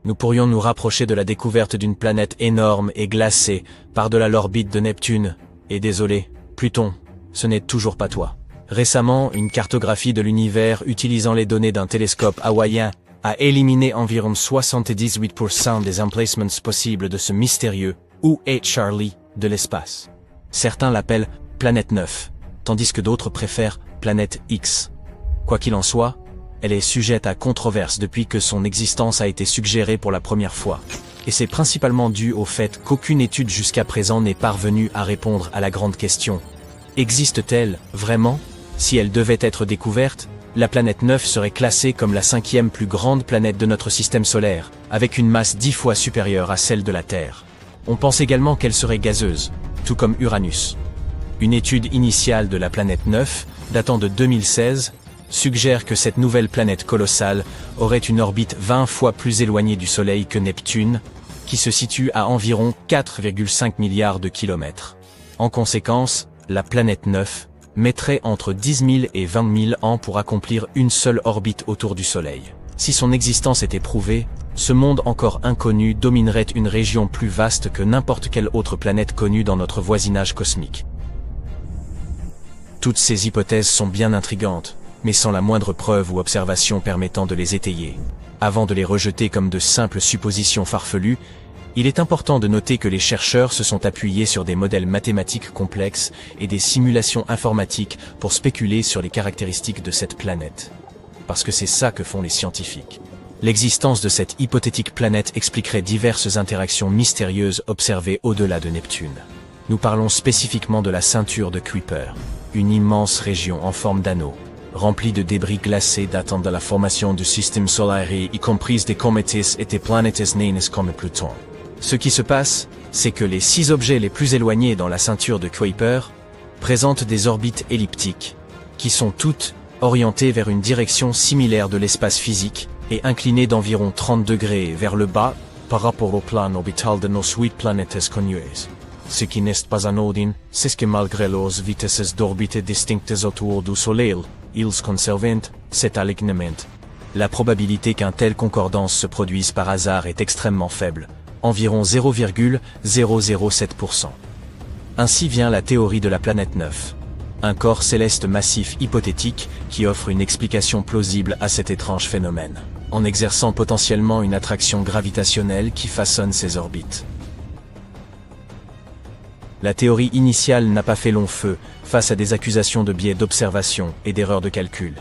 nous pourrions nous rapprocher de la découverte d'une planète énorme et glacée par-delà l'orbite de Neptune. Et désolé, Pluton, ce n'est toujours pas toi. Récemment, une cartographie de l'univers utilisant les données d'un télescope hawaïen a éliminé environ 78% des emplacements possibles de ce mystérieux UH Charlie de l'espace. Certains l'appellent planète 9, tandis que d'autres préfèrent planète X. Quoi qu'il en soit, elle est sujette à controverse depuis que son existence a été suggérée pour la première fois. Et c'est principalement dû au fait qu'aucune étude jusqu'à présent n'est parvenue à répondre à la grande question. Existe-t-elle, vraiment? Si elle devait être découverte, la planète 9 serait classée comme la 5e plus grande planète de notre système solaire, avec une masse 10 fois supérieure à celle de la Terre. On pense également qu'elle serait gazeuse, tout comme Uranus. Une étude initiale de la planète 9, datant de 2016, suggère que cette nouvelle planète colossale aurait une orbite 20 fois plus éloignée du Soleil que Neptune, qui se situe à environ 4,5 milliards de kilomètres. En conséquence, la planète 9 mettrait entre 10 000 et 20 000 ans pour accomplir une seule orbite autour du Soleil. Si son existence était prouvée, ce monde encore inconnu dominerait une région plus vaste que n'importe quelle autre planète connue dans notre voisinage cosmique. Toutes ces hypothèses sont bien intrigantes, mais sans la moindre preuve ou observation permettant de les étayer. Avant de les rejeter comme de simples suppositions farfelues, il est important de noter que les chercheurs se sont appuyés sur des modèles mathématiques complexes et des simulations informatiques pour spéculer sur les caractéristiques de cette planète. Parce que c'est ça que font les scientifiques. L'existence de cette hypothétique planète expliquerait diverses interactions mystérieuses observées au-delà de Neptune. Nous parlons spécifiquement de la ceinture de Kuiper, une immense région en forme d'anneau, remplie de débris glacés datant de la formation du système solaire y compris des comètes et des planètes naines comme Pluton. Ce qui se passe, c'est que les 6 objets les plus éloignés dans la ceinture de Kuiper présentent des orbites elliptiques, qui sont toutes orientées vers une direction similaire de l'espace physique et inclinées d'environ 30 degrés vers le bas par rapport au plan orbital de nos 8 planètes connues. Ce qui n'est pas anodin, c'est que malgré leurs vitesses d'orbite distinctes autour du Soleil, ils conservent cet alignement. La probabilité qu'un tel concordance se produise par hasard est extrêmement faible, environ 0,007%. Ainsi vient la théorie de la planète 9. Un corps céleste massif hypothétique qui offre une explication plausible à cet étrange phénomène, en exerçant potentiellement une attraction gravitationnelle qui façonne ses orbites. La théorie initiale n'a pas fait long feu face à des accusations de biais d'observation et d'erreurs de calcul.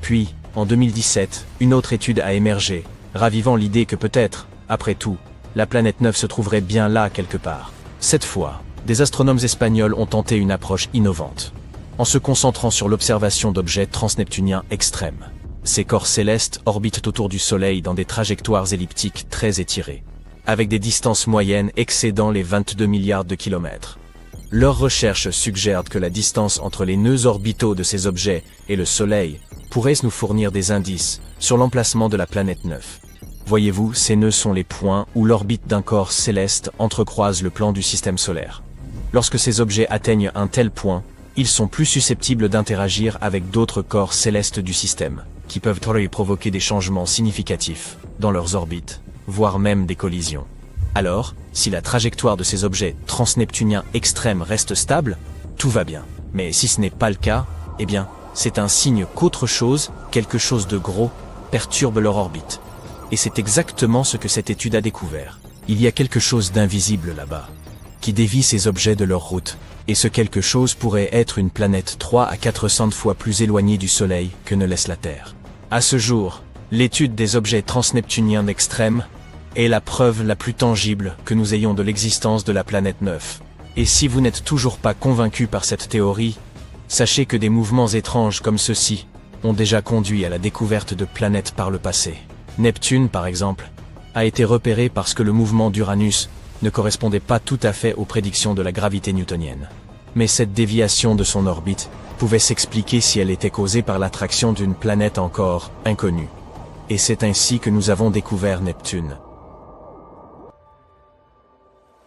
Puis, en 2017, une autre étude a émergé, ravivant l'idée que peut-être, après tout, la planète 9 se trouverait bien là quelque part. Cette fois, des astronomes espagnols ont tenté une approche innovante, en se concentrant sur l'observation d'objets transneptuniens extrêmes. Ces corps célestes orbitent autour du Soleil dans des trajectoires elliptiques très étirées, avec des distances moyennes excédant les 22 milliards de kilomètres. Leurs recherches suggèrent que la distance entre les nœuds orbitaux de ces objets et le Soleil pourrait nous fournir des indices sur l'emplacement de la planète 9. Voyez-vous, ces nœuds sont les points où l'orbite d'un corps céleste entrecroise le plan du système solaire. Lorsque ces objets atteignent un tel point, ils sont plus susceptibles d'interagir avec d'autres corps célestes du système, qui peuvent provoquer des changements significatifs dans leurs orbites, voire même des collisions. Alors, si la trajectoire de ces objets transneptuniens extrêmes reste stable, tout va bien. Mais si ce n'est pas le cas, eh bien, c'est un signe qu'autre chose, quelque chose de gros, perturbe leur orbite. Et c'est exactement ce que cette étude a découvert. Il y a quelque chose d'invisible là-bas, qui dévie ces objets de leur route, et ce quelque chose pourrait être une planète 3 à 400 fois plus éloignée du Soleil que ne laisse la Terre. À ce jour, l'étude des objets transneptuniens extrêmes est la preuve la plus tangible que nous ayons de l'existence de la planète 9. Et si vous n'êtes toujours pas convaincu par cette théorie, sachez que des mouvements étranges comme ceux-ci ont déjà conduit à la découverte de planètes par le passé. Neptune, par exemple, a été repéré parce que le mouvement d'Uranus ne correspondait pas tout à fait aux prédictions de la gravité newtonienne. Mais cette déviation de son orbite pouvait s'expliquer si elle était causée par l'attraction d'une planète encore inconnue. Et c'est ainsi que nous avons découvert Neptune.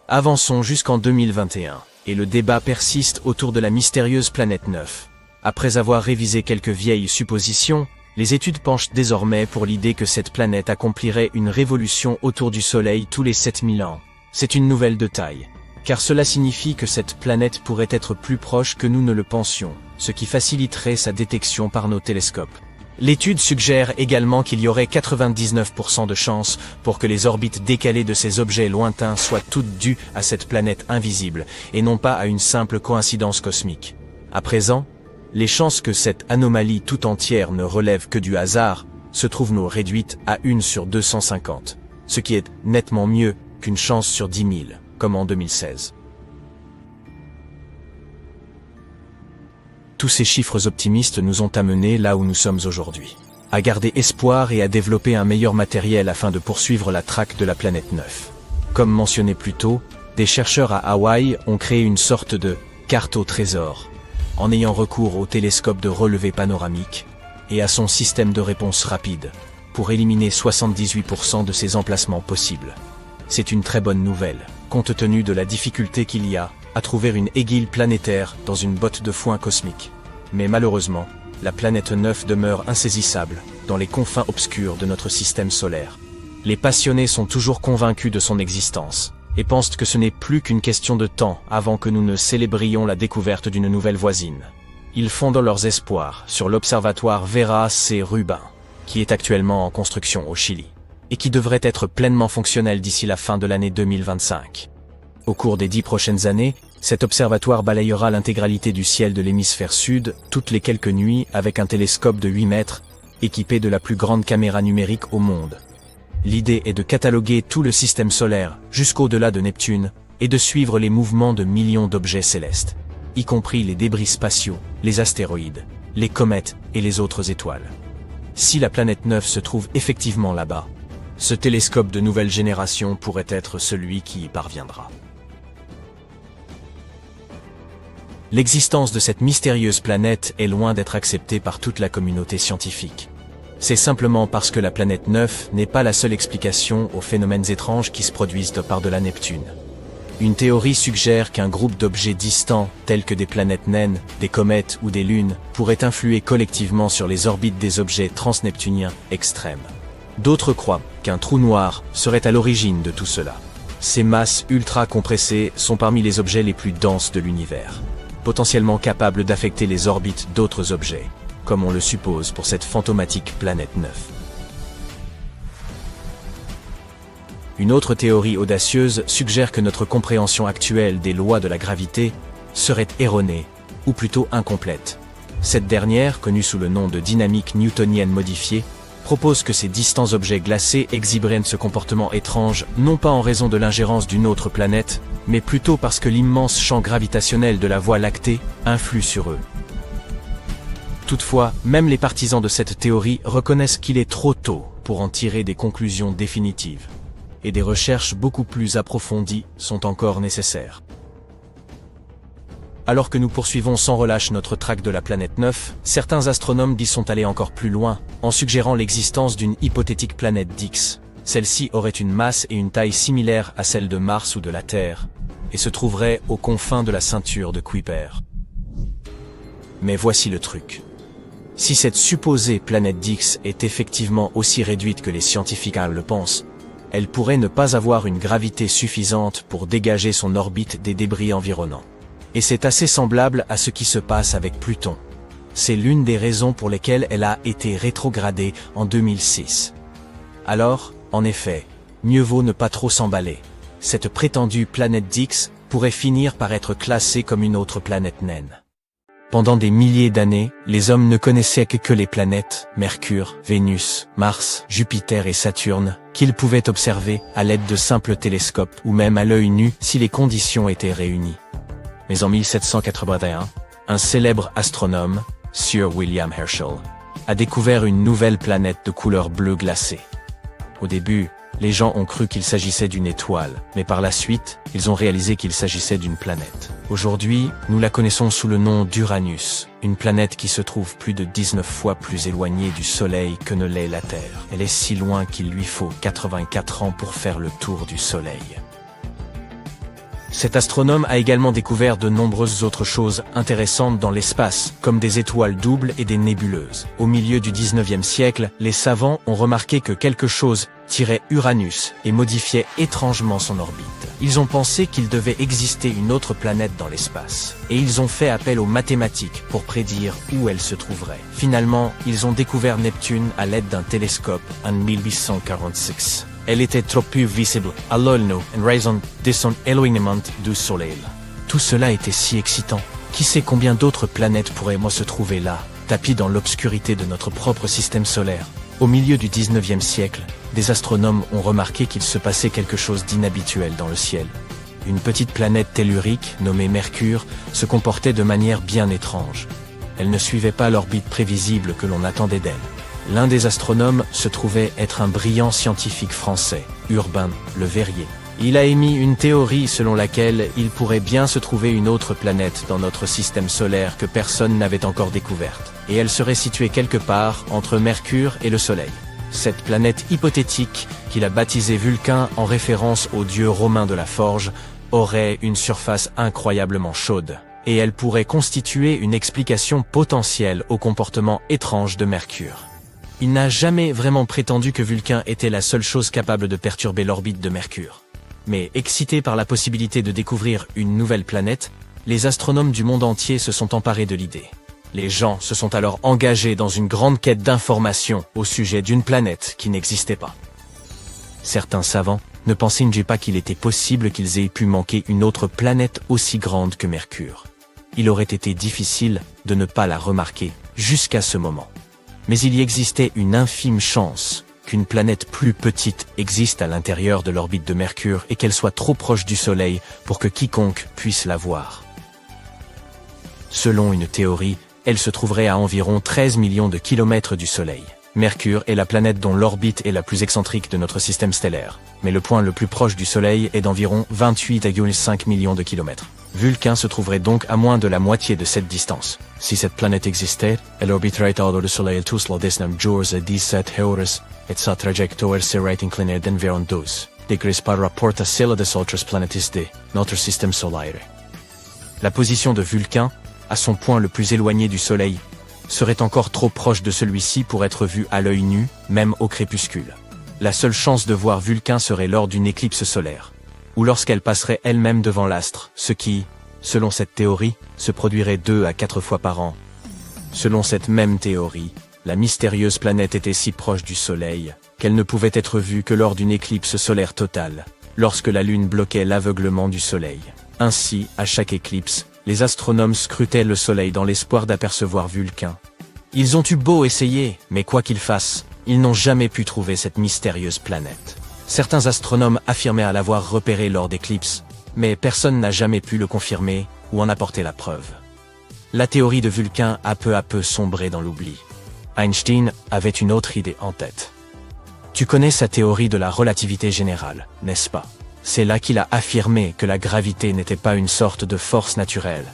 Avançons jusqu'en 2021, et le débat persiste autour de la mystérieuse planète 9. Après avoir révisé quelques vieilles suppositions, Les études penchent désormais pour l'idée que cette planète accomplirait une révolution autour du Soleil tous les 7000 ans. C'est une nouvelle de taille, car cela signifie que cette planète pourrait être plus proche que nous ne le pensions, ce qui faciliterait sa détection par nos télescopes. L'étude suggère également qu'il y aurait 99% de chances pour que les orbites décalées de ces objets lointains soient toutes dues à cette planète invisible, et non pas à une simple coïncidence cosmique. À présent, les chances que cette anomalie tout entière ne relève que du hasard se trouvent nous réduites à 1 sur 250, ce qui est nettement mieux qu'une chance sur 10 000, comme en 2016. Tous ces chiffres optimistes nous ont amenés là où nous sommes aujourd'hui, à garder espoir et à développer un meilleur matériel afin de poursuivre la traque de la planète 9. Comme mentionné plus tôt, des chercheurs à Hawaï ont créé une sorte de carte au trésor, en ayant recours au télescope de relevé panoramique et à son système de réponse rapide, pour éliminer 78% de ces emplacements possibles. C'est une très bonne nouvelle, compte tenu de la difficulté qu'il y a à trouver une aiguille planétaire dans une botte de foin cosmique. Mais malheureusement, la planète 9 demeure insaisissable dans les confins obscurs de notre système solaire. Les passionnés sont toujours convaincus de son existence, et pensent que ce n'est plus qu'une question de temps avant que nous ne célébrions la découverte d'une nouvelle voisine. Ils fondent leurs espoirs sur l'observatoire Vera C. Rubin, qui est actuellement en construction au Chili, et qui devrait être pleinement fonctionnel d'ici la fin de l'année 2025. Au cours des 10 prochaines années, cet observatoire balayera l'intégralité du ciel de l'hémisphère sud toutes les quelques nuits avec un télescope de 8 mètres, équipé de la plus grande caméra numérique au monde. L'idée est de cataloguer tout le système solaire, jusqu'au-delà de Neptune, et de suivre les mouvements de millions d'objets célestes, y compris les débris spatiaux, les astéroïdes, les comètes et les autres étoiles. Si la planète 9 se trouve effectivement là-bas, ce télescope de nouvelle génération pourrait être celui qui y parviendra. L'existence de cette mystérieuse planète est loin d'être acceptée par toute la communauté scientifique. C'est simplement parce que la planète 9 n'est pas la seule explication aux phénomènes étranges qui se produisent par-delà Neptune. Une théorie suggère qu'un groupe d'objets distants, tels que des planètes naines, des comètes ou des lunes, pourrait influer collectivement sur les orbites des objets transneptuniens extrêmes. D'autres croient qu'un trou noir serait à l'origine de tout cela. Ces masses ultra compressées sont parmi les objets les plus denses de l'univers, potentiellement capables d'affecter les orbites d'autres objets, comme on le suppose pour cette fantomatique planète 9. Une autre théorie audacieuse suggère que notre compréhension actuelle des lois de la gravité serait erronée, ou plutôt incomplète. Cette dernière, connue sous le nom de dynamique newtonienne modifiée, propose que ces distants objets glacés exhiberaient ce comportement étrange, non pas en raison de l'ingérence d'une autre planète, mais plutôt parce que l'immense champ gravitationnel de la Voie lactée influe sur eux. Toutefois, même les partisans de cette théorie reconnaissent qu'il est trop tôt pour en tirer des conclusions définitives, et des recherches beaucoup plus approfondies sont encore nécessaires. Alors que nous poursuivons sans relâche notre traque de la planète 9, certains astronomes y sont allés encore plus loin, en suggérant l'existence d'une hypothétique planète Dix. Celle-ci aurait une masse et une taille similaires à celle de Mars ou de la Terre, et se trouverait aux confins de la ceinture de Kuiper. Mais voici le truc. Si cette supposée planète Dix est effectivement aussi réduite que les scientifiques le pensent, elle pourrait ne pas avoir une gravité suffisante pour dégager son orbite des débris environnants. Et c'est assez semblable à ce qui se passe avec Pluton. C'est l'une des raisons pour lesquelles elle a été rétrogradée en 2006. Alors, en effet, mieux vaut ne pas trop s'emballer. Cette prétendue planète Dix pourrait finir par être classée comme une autre planète naine. Pendant des milliers d'années, les hommes ne connaissaient que les planètes, Mercure, Vénus, Mars, Jupiter et Saturne, qu'ils pouvaient observer à l'aide de simples télescopes ou même à l'œil nu si les conditions étaient réunies. Mais en 1781, un célèbre astronome, Sir William Herschel, a découvert une nouvelle planète de couleur bleu glacé. Au début, les gens ont cru qu'il s'agissait d'une étoile, mais par la suite, ils ont réalisé qu'il s'agissait d'une planète. Aujourd'hui, nous la connaissons sous le nom d'Uranus, une planète qui se trouve plus de 19 fois plus éloignée du Soleil que ne l'est la Terre. Elle est si loin qu'il lui faut 84 ans pour faire le tour du Soleil. Cet astronome a également découvert de nombreuses autres choses intéressantes dans l'espace, comme des étoiles doubles et des nébuleuses. Au milieu du 19e siècle, les savants ont remarqué que quelque chose tirait Uranus et modifiait étrangement son orbite. Ils ont pensé qu'il devait exister une autre planète dans l'espace, et ils ont fait appel aux mathématiques pour prédire où elle se trouverait. Finalement, ils ont découvert Neptune à l'aide d'un télescope en 1846. Elle était trop peu visible à l'œil nu en raison de son éloignement du Soleil. Tout cela était si excitant. Qui sait combien d'autres planètes pourraient se trouver là, tapis dans l'obscurité de notre propre système solaire. Au milieu du 19e siècle, des astronomes ont remarqué qu'il se passait quelque chose d'inhabituel dans le ciel. Une petite planète tellurique, nommée Mercure, se comportait de manière bien étrange. Elle ne suivait pas l'orbite prévisible que l'on attendait d'elle. L'un des astronomes se trouvait être un brillant scientifique français, Urbain Le Verrier. Il a émis une théorie selon laquelle il pourrait bien se trouver une autre planète dans notre système solaire que personne n'avait encore découverte, et elle serait située quelque part entre Mercure et le Soleil. Cette planète hypothétique, qu'il a baptisée Vulcain en référence au dieu romain de la forge, aurait une surface incroyablement chaude, et elle pourrait constituer une explication potentielle au comportement étrange de Mercure. Il n'a jamais vraiment prétendu que Vulcain était la seule chose capable de perturber l'orbite de Mercure. Mais excités par la possibilité de découvrir une nouvelle planète, les astronomes du monde entier se sont emparés de l'idée. Les gens se sont alors engagés dans une grande quête d'informations au sujet d'une planète qui n'existait pas. Certains savants ne pensaient pas qu'il était possible qu'ils aient pu manquer une autre planète aussi grande que Mercure. Il aurait été difficile de ne pas la remarquer jusqu'à ce moment. Mais il y existait une infime chance qu'une planète plus petite existe à l'intérieur de l'orbite de Mercure et qu'elle soit trop proche du Soleil pour que quiconque puisse la voir. Selon une théorie, elle se trouverait à environ 13 millions de kilomètres du Soleil. Mercure est la planète dont l'orbite est la plus excentrique de notre système stellaire, mais le point le plus proche du Soleil est d'environ 28,5 millions de kilomètres. Vulcain se trouverait donc à moins de la moitié de cette distance. Si cette planète existait, elle orbiterait autour du Soleil tous les 19 jours et 17 heures, et sa trajectoire serait inclinée d'environ 12 degrés par rapport à celle des autres planètes de notre système solaire. La position de Vulcain, à son point le plus éloigné du Soleil, serait encore trop proche de celui-ci pour être vue à l'œil nu, même au crépuscule. La seule chance de voir Vulcain serait lors d'une éclipse solaire, ou lorsqu'elle passerait elle-même devant l'astre, ce qui, selon cette théorie, se produirait 2 à 4 fois par an. Selon cette même théorie, la mystérieuse planète était si proche du Soleil qu'elle ne pouvait être vue que lors d'une éclipse solaire totale, lorsque la Lune bloquait l'aveuglement du Soleil. Ainsi, à chaque éclipse, les astronomes scrutaient le Soleil dans l'espoir d'apercevoir Vulcain. Ils ont eu beau essayer, mais quoi qu'ils fassent, ils n'ont jamais pu trouver cette mystérieuse planète. Certains astronomes affirmaient l'avoir repérée lors d'éclipses, mais personne n'a jamais pu le confirmer ou en apporter la preuve. La théorie de Vulcain a peu à peu sombré dans l'oubli. Einstein avait une autre idée en tête. Tu connais sa théorie de la relativité générale, n'est-ce pas? C'est là qu'il a affirmé que la gravité n'était pas une sorte de force naturelle,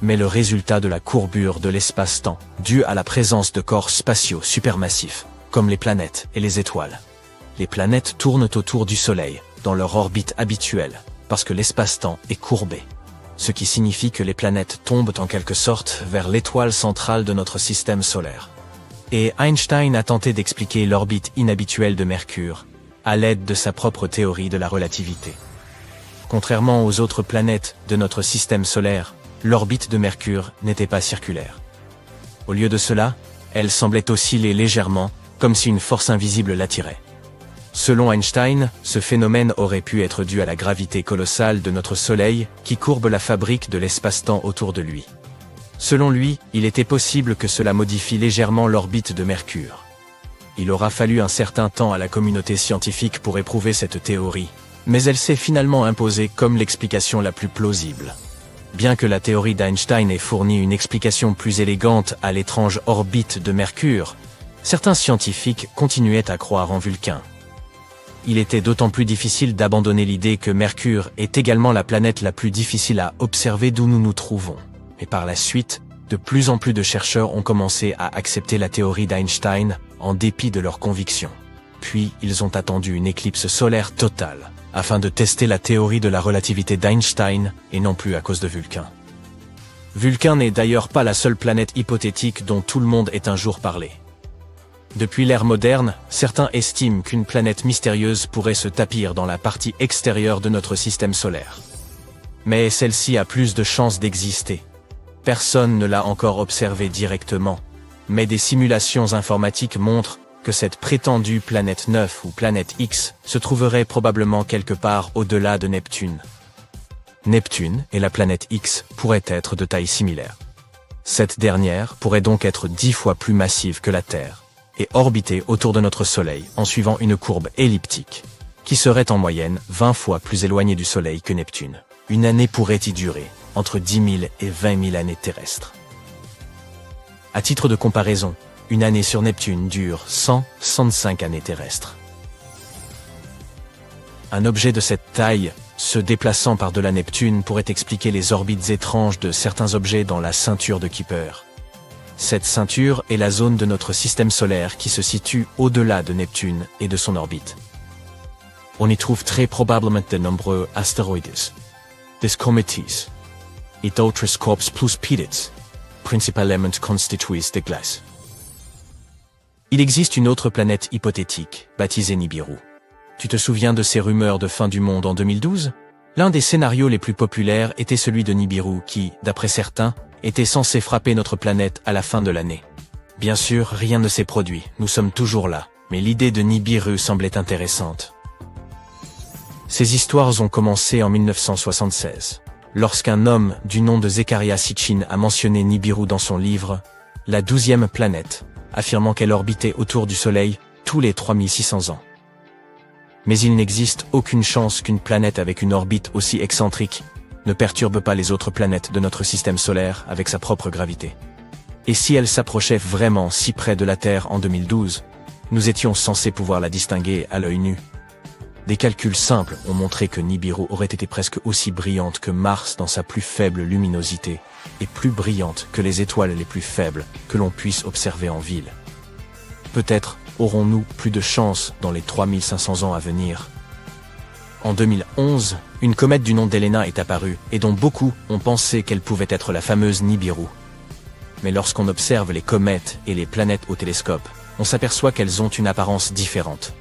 mais le résultat de la courbure de l'espace-temps, due à la présence de corps spatiaux supermassifs, comme les planètes et les étoiles. Les planètes tournent autour du Soleil, dans leur orbite habituelle, parce que l'espace-temps est courbé. Ce qui signifie que les planètes tombent en quelque sorte vers l'étoile centrale de notre système solaire. Et Einstein a tenté d'expliquer l'orbite inhabituelle de Mercure, à l'aide de sa propre théorie de la relativité. Contrairement aux autres planètes de notre système solaire, l'orbite de Mercure n'était pas circulaire. Au lieu de cela, elle semblait osciller légèrement, comme si une force invisible l'attirait. Selon Einstein, ce phénomène aurait pu être dû à la gravité colossale de notre Soleil, qui courbe la fabrique de l'espace-temps autour de lui. Selon lui, il était possible que cela modifie légèrement l'orbite de Mercure. Il aura fallu un certain temps à la communauté scientifique pour éprouver cette théorie, mais elle s'est finalement imposée comme l'explication la plus plausible. Bien que la théorie d'Einstein ait fourni une explication plus élégante à l'étrange orbite de Mercure, certains scientifiques continuaient à croire en Vulcain. Il était d'autant plus difficile d'abandonner l'idée que Mercure est également la planète la plus difficile à observer d'où nous nous trouvons. Et par la suite, de plus en plus de chercheurs ont commencé à accepter la théorie d'Einstein en dépit de leurs convictions. Puis, ils ont attendu une éclipse solaire totale, afin de tester la théorie de la relativité d'Einstein et non plus à cause de Vulcain. Vulcain n'est d'ailleurs pas la seule planète hypothétique dont tout le monde ait un jour parlé. Depuis l'ère moderne, certains estiment qu'une planète mystérieuse pourrait se tapir dans la partie extérieure de notre système solaire. Mais celle-ci a plus de chances d'exister. Personne ne l'a encore observée directement, mais des simulations informatiques montrent que cette prétendue planète 9 ou planète X se trouverait probablement quelque part au-delà de Neptune. Neptune et la planète X pourraient être de taille similaire. Cette dernière pourrait donc être 10 fois plus massive que la Terre et orbiter autour de notre Soleil en suivant une courbe elliptique, qui serait en moyenne 20 fois plus éloignée du Soleil que Neptune. Une année pourrait y durer entre 10 000 et 20 000 années terrestres. À titre de comparaison, une année sur Neptune dure 165 années terrestres. Un objet de cette taille, se déplaçant par-delà Neptune, pourrait expliquer les orbites étranges de certains objets dans la ceinture de Kuiper. Cette ceinture est la zone de notre système solaire qui se situe au-delà de Neptune et de son orbite. On y trouve très probablement de nombreux astéroïdes, des comètes et d'autres corps plus petits, principalement constitués de glace. Il existe une autre planète hypothétique, baptisée Nibiru. Tu te souviens de ces rumeurs de fin du monde en 2012 ? L'un des scénarios les plus populaires était celui de Nibiru qui, d'après certains, était censé frapper notre planète à la fin de l'année. Bien sûr, rien ne s'est produit, nous sommes toujours là, mais l'idée de Nibiru semblait intéressante. Ces histoires ont commencé en 1976, lorsqu'un homme du nom de Zecharia Sitchin a mentionné Nibiru dans son livre « La 12e planète », affirmant qu'elle orbitait autour du Soleil tous les 3600 ans. Mais il n'existe aucune chance qu'une planète avec une orbite aussi excentrique ne perturbe pas les autres planètes de notre système solaire avec sa propre gravité. Et si elle s'approchait vraiment si près de la Terre en 2012, nous étions censés pouvoir la distinguer à l'œil nu. Des calculs simples ont montré que Nibiru aurait été presque aussi brillante que Mars dans sa plus faible luminosité, et plus brillante que les étoiles les plus faibles que l'on puisse observer en ville. Peut-être aurons-nous plus de chance dans les 3500 ans à venir. En 2011, une comète du nom d'Helena est apparue, et dont beaucoup ont pensé qu'elle pouvait être la fameuse Nibiru. Mais lorsqu'on observe les comètes et les planètes au télescope, on s'aperçoit qu'elles ont une apparence différente.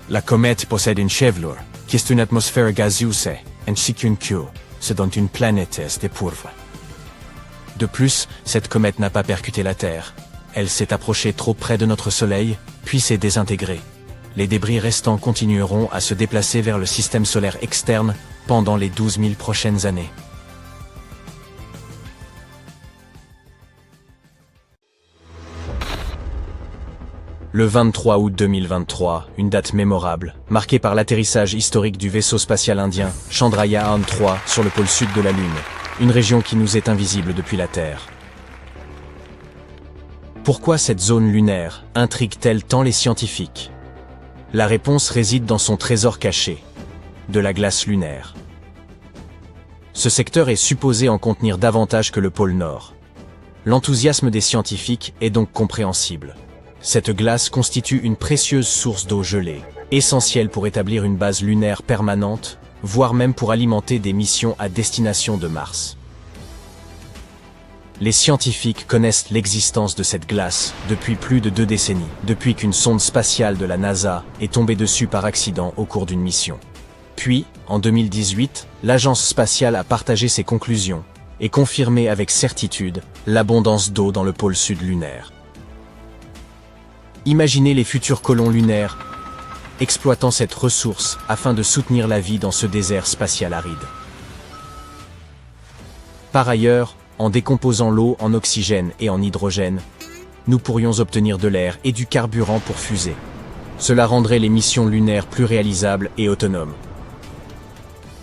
La comète possède une chevelure, qui est une atmosphère gazeuse, ainsi qu'une queue, ce dont une planète est pourvue. De plus, cette comète n'a pas percuté la Terre. Elle s'est approchée trop près de notre Soleil, puis s'est désintégrée. Les débris restants continueront à se déplacer vers le système solaire externe pendant les 12 000 prochaines années. Le 23 août 2023, une date mémorable, marquée par l'atterrissage historique du vaisseau spatial indien Chandrayaan-3 sur le pôle sud de la Lune, une région qui nous est invisible depuis la Terre. Pourquoi cette zone lunaire intrigue-t-elle tant les scientifiques ? La réponse réside dans son trésor caché, de la glace lunaire. Ce secteur est supposé en contenir davantage que le pôle Nord. L'enthousiasme des scientifiques est donc compréhensible. Cette glace constitue une précieuse source d'eau gelée, essentielle pour établir une base lunaire permanente, voire même pour alimenter des missions à destination de Mars. Les scientifiques connaissent l'existence de cette glace depuis plus de 2 décennies, depuis qu'une sonde spatiale de la NASA est tombée dessus par accident au cours d'une mission. Puis, en 2018, l'agence spatiale a partagé ses conclusions et confirmé avec certitude l'abondance d'eau dans le pôle sud lunaire. Imaginez les futurs colons lunaires exploitant cette ressource afin de soutenir la vie dans ce désert spatial aride. Par ailleurs, en décomposant l'eau en oxygène et en hydrogène, nous pourrions obtenir de l'air et du carburant pour fusées. Cela rendrait les missions lunaires plus réalisables et autonomes.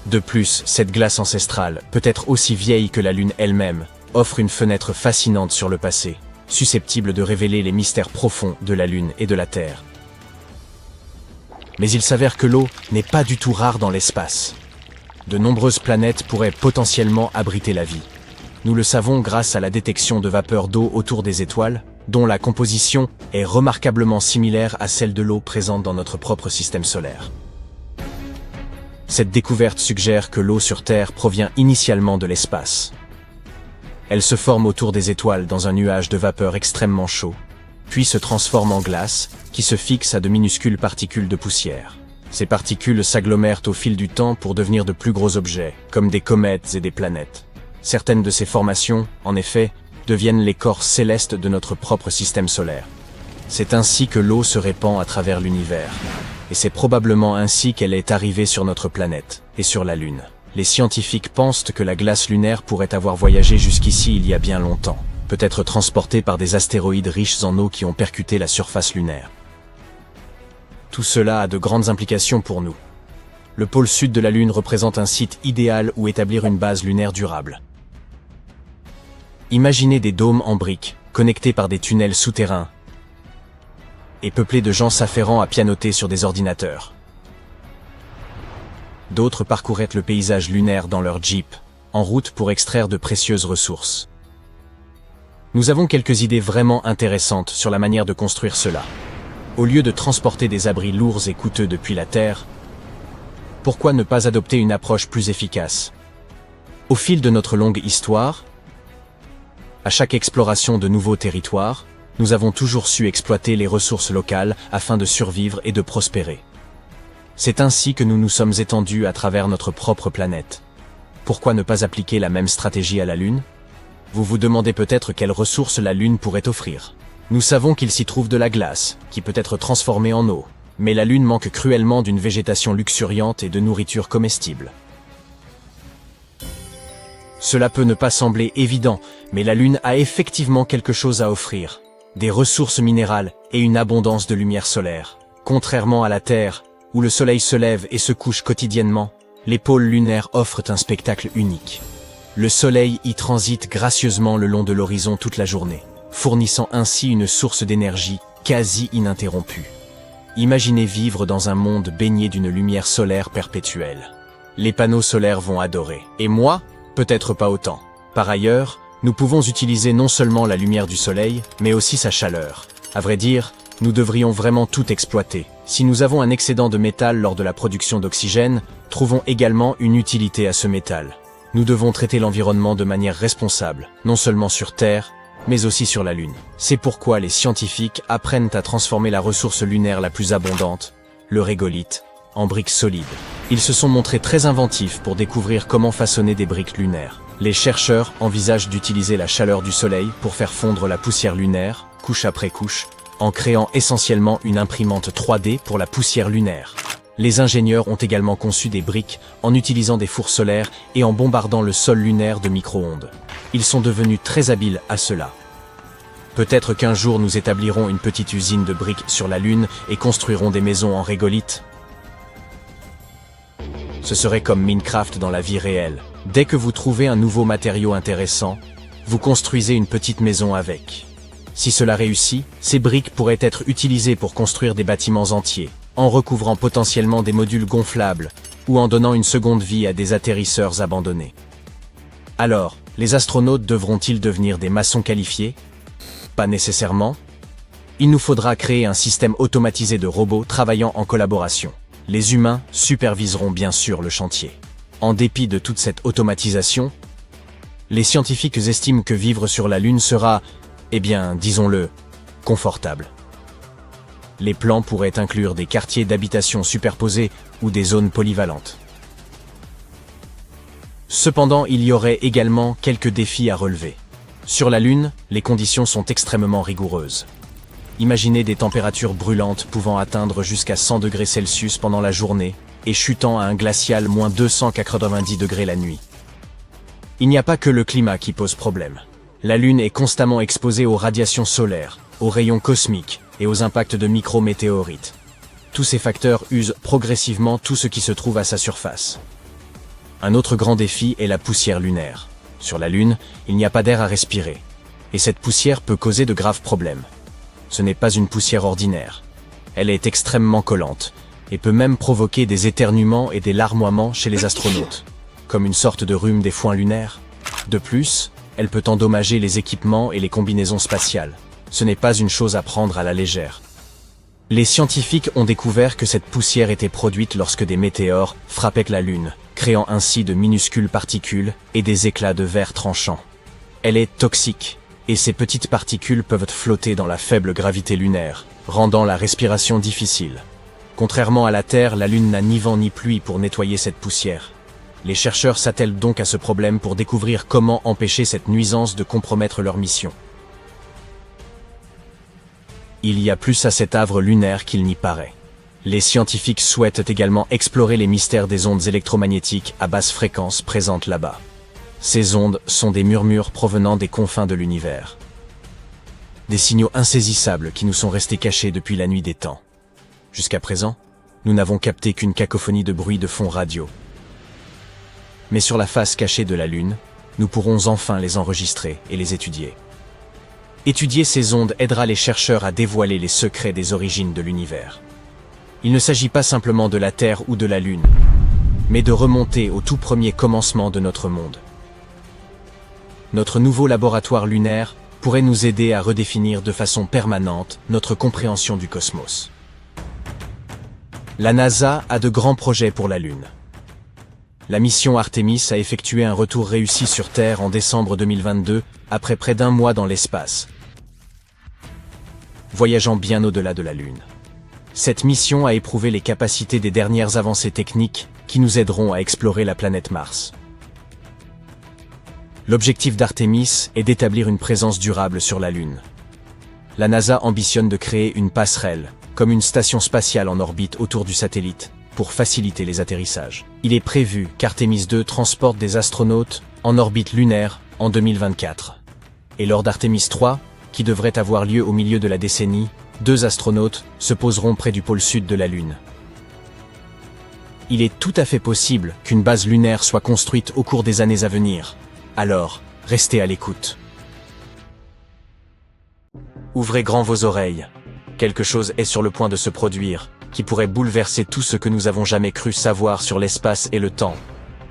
De plus, cette glace ancestrale, peut-être aussi vieille que la Lune elle-même, offre une fenêtre fascinante sur le passé, susceptible de révéler les mystères profonds de la Lune et de la Terre. Mais il s'avère que l'eau n'est pas du tout rare dans l'espace. De nombreuses planètes pourraient potentiellement abriter la vie. Nous le savons grâce à la détection de vapeur d'eau autour des étoiles, dont la composition est remarquablement similaire à celle de l'eau présente dans notre propre système solaire. Cette découverte suggère que l'eau sur Terre provient initialement de l'espace. Elle se forme autour des étoiles dans un nuage de vapeur extrêmement chaud, puis se transforme en glace, qui se fixe à de minuscules particules de poussière. Ces particules s'agglomèrent au fil du temps pour devenir de plus gros objets, comme des comètes et des planètes. Certaines de ces formations, en effet, deviennent les corps célestes de notre propre système solaire. C'est ainsi que l'eau se répand à travers l'univers. Et c'est probablement ainsi qu'elle est arrivée sur notre planète, et sur la Lune. Les scientifiques pensent que la glace lunaire pourrait avoir voyagé jusqu'ici il y a bien longtemps, peut-être transportée par des astéroïdes riches en eau qui ont percuté la surface lunaire. Tout cela a de grandes implications pour nous. Le pôle sud de la Lune représente un site idéal où établir une base lunaire durable. Imaginez des dômes en briques, connectés par des tunnels souterrains, et peuplés de gens s'affairant à pianoter sur des ordinateurs. D'autres parcouraient le paysage lunaire dans leur Jeep, en route pour extraire de précieuses ressources. Nous avons quelques idées vraiment intéressantes sur la manière de construire cela. Au lieu de transporter des abris lourds et coûteux depuis la Terre, pourquoi ne pas adopter une approche plus efficace? Au fil de notre longue histoire, à chaque exploration de nouveaux territoires, nous avons toujours su exploiter les ressources locales afin de survivre et de prospérer. C'est ainsi que nous nous sommes étendus à travers notre propre planète. Pourquoi ne pas appliquer la même stratégie à la Lune? Vous vous demandez peut-être quelles ressources la Lune pourrait offrir. Nous savons qu'il s'y trouve de la glace, qui peut être transformée en eau, mais la Lune manque cruellement d'une végétation luxuriante et de nourriture comestible. Cela peut ne pas sembler évident, mais la Lune a effectivement quelque chose à offrir. Des ressources minérales et une abondance de lumière solaire. Contrairement à la Terre, où le soleil se lève et se couche quotidiennement, les pôles lunaires offrent un spectacle unique. Le soleil y transite gracieusement le long de l'horizon toute la journée, fournissant ainsi une source d'énergie quasi ininterrompue. Imaginez vivre dans un monde baigné d'une lumière solaire perpétuelle. Les panneaux solaires vont adorer. Et moi, peut-être pas autant. Par ailleurs, nous pouvons utiliser non seulement la lumière du soleil, mais aussi sa chaleur. À vrai dire, nous devrions vraiment tout exploiter. Si nous avons un excédent de métal lors de la production d'oxygène, trouvons également une utilité à ce métal. Nous devons traiter l'environnement de manière responsable, non seulement sur Terre, mais aussi sur la Lune. C'est pourquoi les scientifiques apprennent à transformer la ressource lunaire la plus abondante, le régolithe, en briques solides. Ils se sont montrés très inventifs pour découvrir comment façonner des briques lunaires. Les chercheurs envisagent d'utiliser la chaleur du soleil pour faire fondre la poussière lunaire, couche après couche, en créant essentiellement une imprimante 3D pour la poussière lunaire. Les ingénieurs ont également conçu des briques en utilisant des fours solaires et en bombardant le sol lunaire de micro-ondes. Ils sont devenus très habiles à cela. Peut-être qu'un jour nous établirons une petite usine de briques sur la Lune et construirons des maisons en régolithe. Ce serait comme Minecraft dans la vie réelle. Dès que vous trouvez un nouveau matériau intéressant, vous construisez une petite maison avec. Si cela réussit, ces briques pourraient être utilisées pour construire des bâtiments entiers, en recouvrant potentiellement des modules gonflables, ou en donnant une seconde vie à des atterrisseurs abandonnés. Alors, les astronautes devront-ils devenir des maçons qualifiés? Pas nécessairement. Il nous faudra créer un système automatisé de robots travaillant en collaboration. Les humains superviseront bien sûr le chantier. En dépit de toute cette automatisation, les scientifiques estiment que vivre sur la Lune sera, eh bien, disons-le, confortable. Les plans pourraient inclure des quartiers d'habitation superposés ou des zones polyvalentes. Cependant, il y aurait également quelques défis à relever. Sur la Lune, les conditions sont extrêmement rigoureuses. Imaginez des températures brûlantes pouvant atteindre jusqu'à 100 degrés Celsius pendant la journée et chutant à un glacial moins 290 degrés la nuit. Il n'y a pas que le climat qui pose problème. La Lune est constamment exposée aux radiations solaires, aux rayons cosmiques et aux impacts de micrométéorites. Tous ces facteurs usent progressivement tout ce qui se trouve à sa surface. Un autre grand défi est la poussière lunaire. Sur la Lune, il n'y a pas d'air à respirer, et cette poussière peut causer de graves problèmes. Ce n'est pas une poussière ordinaire. Elle est extrêmement collante, et peut même provoquer des éternuements et des larmoiements chez les astronautes, comme une sorte de rhume des foins lunaires. De plus, elle peut endommager les équipements et les combinaisons spatiales. Ce n'est pas une chose à prendre à la légère. Les scientifiques ont découvert que cette poussière était produite lorsque des météores frappaient la Lune, créant ainsi de minuscules particules et des éclats de verre tranchants. Elle est toxique, et ces petites particules peuvent flotter dans la faible gravité lunaire, rendant la respiration difficile. Contrairement à la Terre, la Lune n'a ni vent ni pluie pour nettoyer cette poussière. Les chercheurs s'attellent donc à ce problème pour découvrir comment empêcher cette nuisance de compromettre leur mission. Il y a plus à cet havre lunaire qu'il n'y paraît. Les scientifiques souhaitent également explorer les mystères des ondes électromagnétiques à basse fréquence présentes là-bas. Ces ondes sont des murmures provenant des confins de l'univers. Des signaux insaisissables qui nous sont restés cachés depuis la nuit des temps. Jusqu'à présent, nous n'avons capté qu'une cacophonie de bruits de fond radio. Mais sur la face cachée de la Lune, nous pourrons enfin les enregistrer et les étudier. Étudier ces ondes aidera les chercheurs à dévoiler les secrets des origines de l'univers. Il ne s'agit pas simplement de la Terre ou de la Lune, mais de remonter au tout premier commencement de notre monde. Notre nouveau laboratoire lunaire pourrait nous aider à redéfinir de façon permanente notre compréhension du cosmos. La NASA a de grands projets pour la Lune. La mission Artemis a effectué un retour réussi sur Terre en décembre 2022, après près d'un mois dans l'espace, voyageant bien au-delà de la Lune. Cette mission a éprouvé les capacités des dernières avancées techniques qui nous aideront à explorer la planète Mars. L'objectif d'Artemis est d'établir une présence durable sur la Lune. La NASA ambitionne de créer une passerelle, comme une station spatiale en orbite autour du satellite, pour faciliter les atterrissages. Il est prévu qu'Artemis 2 transporte des astronautes en orbite lunaire en 2024. Et lors d'Artemis 3, qui devrait avoir lieu au milieu de la décennie, 2 astronautes se poseront près du pôle sud de la Lune. Il est tout à fait possible qu'une base lunaire soit construite au cours des années à venir. Alors, restez à l'écoute. Ouvrez grand vos oreilles. Quelque chose est sur le point de se produire, qui pourrait bouleverser tout ce que nous avons jamais cru savoir sur l'espace et le temps.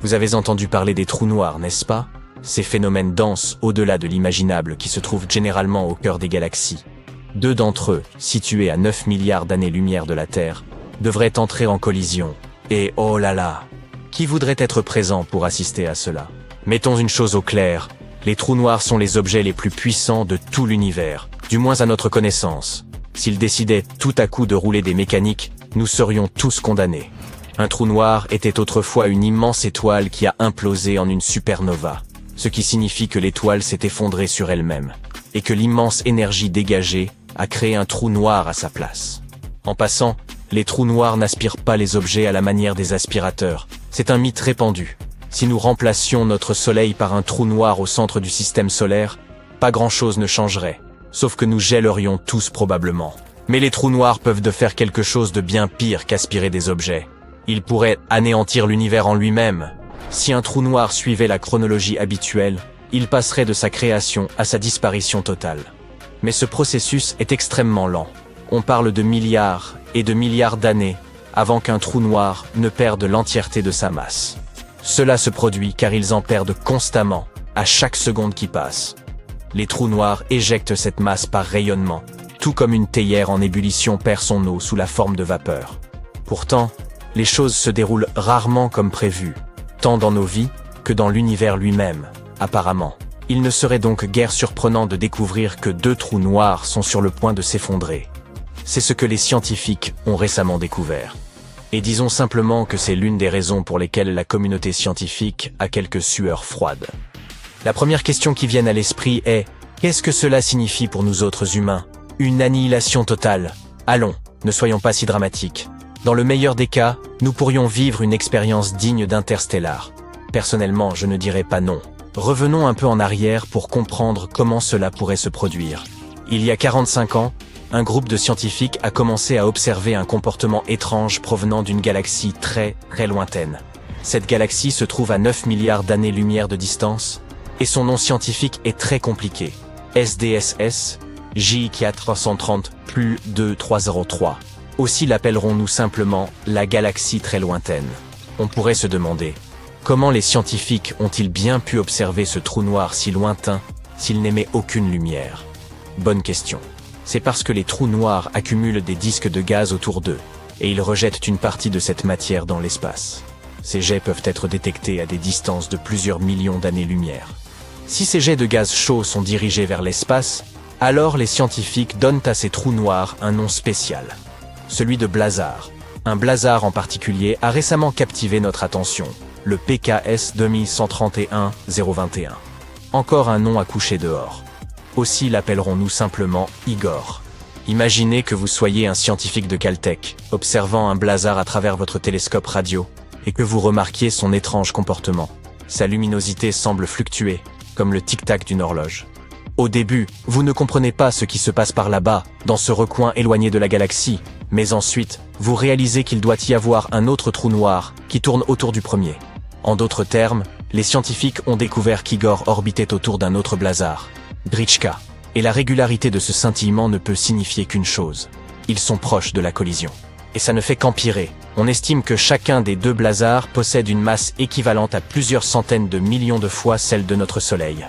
Vous avez entendu parler des trous noirs, n'est-ce pas? Ces phénomènes denses au-delà de l'imaginable qui se trouvent généralement au cœur des galaxies. 2 d'entre eux, situés à 9 milliards d'années-lumière de la Terre, devraient entrer en collision. Et oh là là, qui voudrait être présent pour assister à cela? Mettons une chose au clair, les trous noirs sont les objets les plus puissants de tout l'univers, du moins à notre connaissance. S'ils décidaient tout à coup de rouler des mécaniques, nous serions tous condamnés. Un trou noir était autrefois une immense étoile qui a implosé en une supernova, ce qui signifie que l'étoile s'est effondrée sur elle-même, et que l'immense énergie dégagée a créé un trou noir à sa place. En passant, les trous noirs n'aspirent pas les objets à la manière des aspirateurs, c'est un mythe répandu. Si nous remplacions notre Soleil par un trou noir au centre du système solaire, pas grand-chose ne changerait. Sauf que nous gèlerions tous probablement. Mais les trous noirs peuvent de faire quelque chose de bien pire qu'aspirer des objets. Ils pourraient anéantir l'univers en lui-même. Si un trou noir suivait la chronologie habituelle, il passerait de sa création à sa disparition totale. Mais ce processus est extrêmement lent. On parle de milliards et de milliards d'années avant qu'un trou noir ne perde l'entièreté de sa masse. Cela se produit car ils en perdent constamment, à chaque seconde qui passe. Les trous noirs éjectent cette masse par rayonnement, tout comme une théière en ébullition perd son eau sous la forme de vapeur. Pourtant, les choses se déroulent rarement comme prévu, tant dans nos vies que dans l'univers lui-même, apparemment. Il ne serait donc guère surprenant de découvrir que 2 trous noirs sont sur le point de s'effondrer. C'est ce que les scientifiques ont récemment découvert. Et disons simplement que c'est l'une des raisons pour lesquelles la communauté scientifique a quelques sueurs froides. La première question qui vient à l'esprit est « Qu'est-ce que cela signifie pour nous autres humains? Une annihilation totale? Allons, ne soyons pas si dramatiques. Dans le meilleur des cas, nous pourrions vivre une expérience digne d'Interstellar. Personnellement, je ne dirais pas non. Revenons un peu en arrière pour comprendre comment cela pourrait se produire. Il y a 45 ans, un groupe de scientifiques a commencé à observer un comportement étrange provenant d'une galaxie très lointaine. Cette galaxie se trouve à 9 milliards d'années-lumière de distance, et son nom scientifique est très compliqué. SDSS J430+2303. Aussi l'appellerons-nous simplement la galaxie très lointaine. On pourrait se demander, comment les scientifiques ont-ils bien pu observer ce trou noir si lointain s'il n'émet aucune lumière? Bonne question. C'est parce que les trous noirs accumulent des disques de gaz autour d'eux, et ils rejettent une partie de cette matière dans l'espace. Ces jets peuvent être détectés à des distances de plusieurs millions d'années-lumière. Si ces jets de gaz chaud sont dirigés vers l'espace, alors les scientifiques donnent à ces trous noirs un nom spécial, celui de blazar. Un blazar en particulier a récemment captivé notre attention, le PKS 2131-021. Encore un nom à coucher dehors. Aussi l'appellerons-nous simplement Igor. Imaginez que vous soyez un scientifique de Caltech, observant un blazar à travers votre télescope radio, et que vous remarquiez son étrange comportement. Sa luminosité semble fluctuer, comme le tic-tac d'une horloge. Au début, vous ne comprenez pas ce qui se passe par là-bas, dans ce recoin éloigné de la galaxie, mais ensuite, vous réalisez qu'il doit y avoir un autre trou noir qui tourne autour du premier. En d'autres termes, les scientifiques ont découvert qu'Igor orbitait autour d'un autre blazar, Grichka, et la régularité de ce scintillement ne peut signifier qu'une chose. Ils sont proches de la collision. Et ça ne fait qu'empirer. On estime que chacun des deux blazars possède une masse équivalente à plusieurs centaines de millions de fois celle de notre Soleil.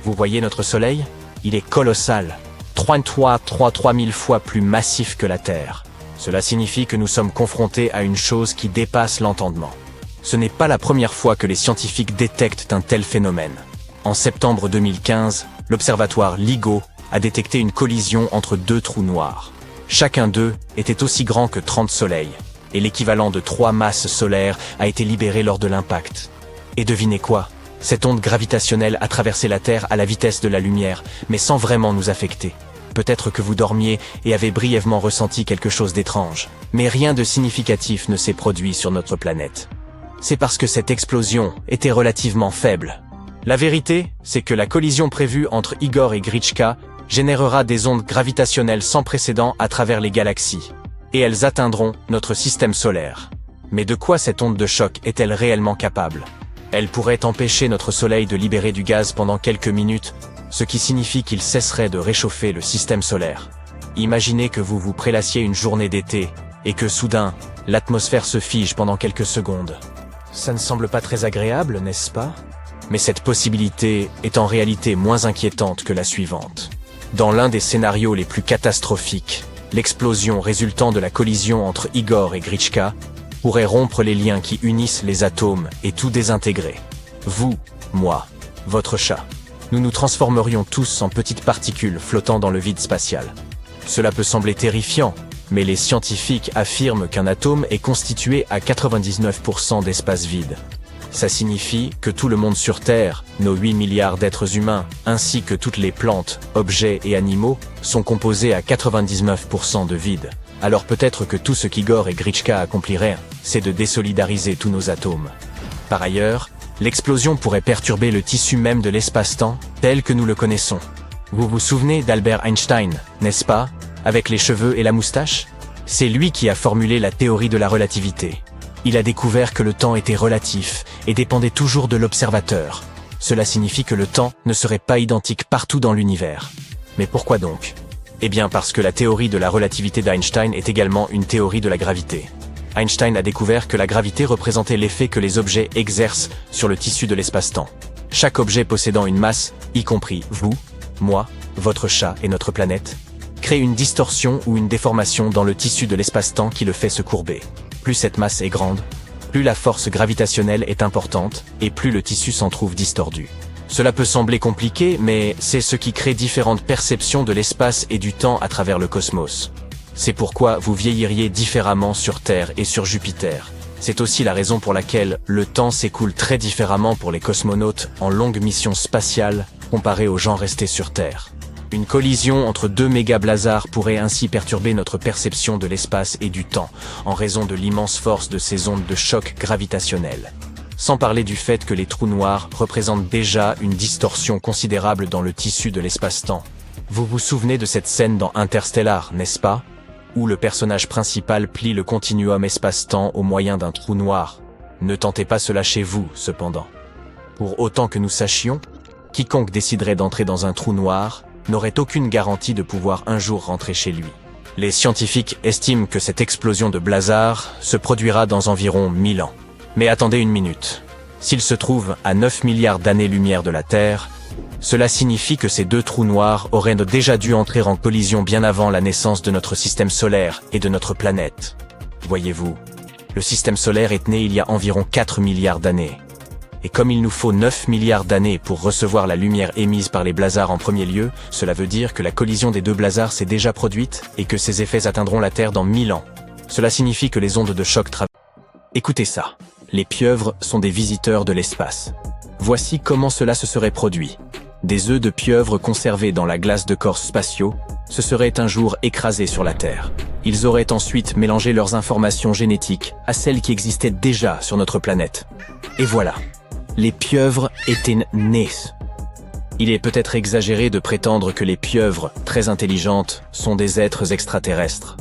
Vous voyez notre Soleil? Il est colossal, 33 000 fois plus massif que la Terre. Cela signifie que nous sommes confrontés à une chose qui dépasse l'entendement. Ce n'est pas la première fois que les scientifiques détectent un tel phénomène. En septembre 2015, l'observatoire LIGO a détecté une collision entre deux trous noirs. Chacun d'eux était aussi grand que 30 soleils, et l'équivalent de 3 masses solaires a été libéré lors de l'impact. Et devinez quoi? Cette onde gravitationnelle a traversé la Terre à la vitesse de la lumière, mais sans vraiment nous affecter. Peut-être que vous dormiez et avez brièvement ressenti quelque chose d'étrange, mais rien de significatif ne s'est produit sur notre planète. C'est parce que cette explosion était relativement faible. La vérité, c'est que la collision prévue entre Igor et Grichka générera des ondes gravitationnelles sans précédent à travers les galaxies, et elles atteindront notre système solaire. Mais de quoi cette onde de choc est-elle réellement capable? Elle pourrait empêcher notre Soleil de libérer du gaz pendant quelques minutes, ce qui signifie qu'il cesserait de réchauffer le système solaire. Imaginez que vous vous prélassiez une journée d'été, et que soudain, l'atmosphère se fige pendant quelques secondes. Ça ne semble pas très agréable, n'est-ce pas? Mais cette possibilité est en réalité moins inquiétante que la suivante. Dans l'un des scénarios les plus catastrophiques, l'explosion résultant de la collision entre Igor et Grichka pourrait rompre les liens qui unissent les atomes et tout désintégrer. Vous, moi, votre chat. Nous nous transformerions tous en petites particules flottant dans le vide spatial. Cela peut sembler terrifiant, mais les scientifiques affirment qu'un atome est constitué à 99% d'espace vide. Ça signifie que tout le monde sur Terre, nos 8 milliards d'êtres humains, ainsi que toutes les plantes, objets et animaux, sont composés à 99% de vide. Alors peut-être que tout ce qu'Igor et Grichka accompliraient, c'est de désolidariser tous nos atomes. Par ailleurs, l'explosion pourrait perturber le tissu même de l'espace-temps, tel que nous le connaissons. Vous vous souvenez d'Albert Einstein, n'est-ce pas, avec les cheveux et la moustache? C'est lui qui a formulé la théorie de la relativité. Il a découvert que le temps était relatif et dépendait toujours de l'observateur. Cela signifie que le temps ne serait pas identique partout dans l'univers. Mais pourquoi donc? Eh bien parce que la théorie de la relativité d'Einstein est également une théorie de la gravité. Einstein a découvert que la gravité représentait l'effet que les objets exercent sur le tissu de l'espace-temps. Chaque objet possédant une masse, y compris vous, moi, votre chat et notre planète, crée une distorsion ou une déformation dans le tissu de l'espace-temps qui le fait se courber. Plus cette masse est grande, plus la force gravitationnelle est importante et plus le tissu s'en trouve distordu. Cela peut sembler compliqué, mais c'est ce qui crée différentes perceptions de l'espace et du temps à travers le cosmos. C'est pourquoi vous vieilliriez différemment sur Terre et sur Jupiter. C'est aussi la raison pour laquelle le temps s'écoule très différemment pour les cosmonautes en longue mission spatiale comparé aux gens restés sur Terre. Une collision entre deux méga-blazars pourrait ainsi perturber notre perception de l'espace et du temps, en raison de l'immense force de ces ondes de choc gravitationnel. Sans parler du fait que les trous noirs représentent déjà une distorsion considérable dans le tissu de l'espace-temps. Vous vous souvenez de cette scène dans Interstellar, n'est-ce pas? Où le personnage principal plie le continuum espace-temps au moyen d'un trou noir. Ne tentez pas cela chez vous, cependant. Pour autant que nous sachions, quiconque déciderait d'entrer dans un trou noir n'aurait aucune garantie de pouvoir un jour rentrer chez lui. Les scientifiques estiment que cette explosion de blazar se produira dans environ 1000 ans. Mais attendez une minute. S'il se trouve à 9 milliards d'années-lumière de la Terre, Cela signifie que ces deux trous noirs auraient déjà dû entrer en collision bien avant la naissance de notre système solaire et de notre planète. Voyez-vous, le système solaire est né il y a environ 4 milliards d'années. Et comme il nous faut 9 milliards d'années pour recevoir la lumière émise par les blazars en premier lieu, cela veut dire que la collision des deux blazars s'est déjà produite et que ses effets atteindront la Terre dans 1000 ans. Cela signifie que les ondes de choc traversent. Écoutez ça, les pieuvres sont des visiteurs de l'espace. Voici comment cela se serait produit. Des œufs de pieuvres conservés dans la glace de corps spatiaux se seraient un jour écrasés sur la Terre. Ils auraient ensuite mélangé leurs informations génétiques à celles qui existaient déjà sur notre planète. Et voilà, les pieuvres étaient nées. Il est peut-être exagéré de prétendre que les pieuvres, très intelligentes, sont des êtres extraterrestres.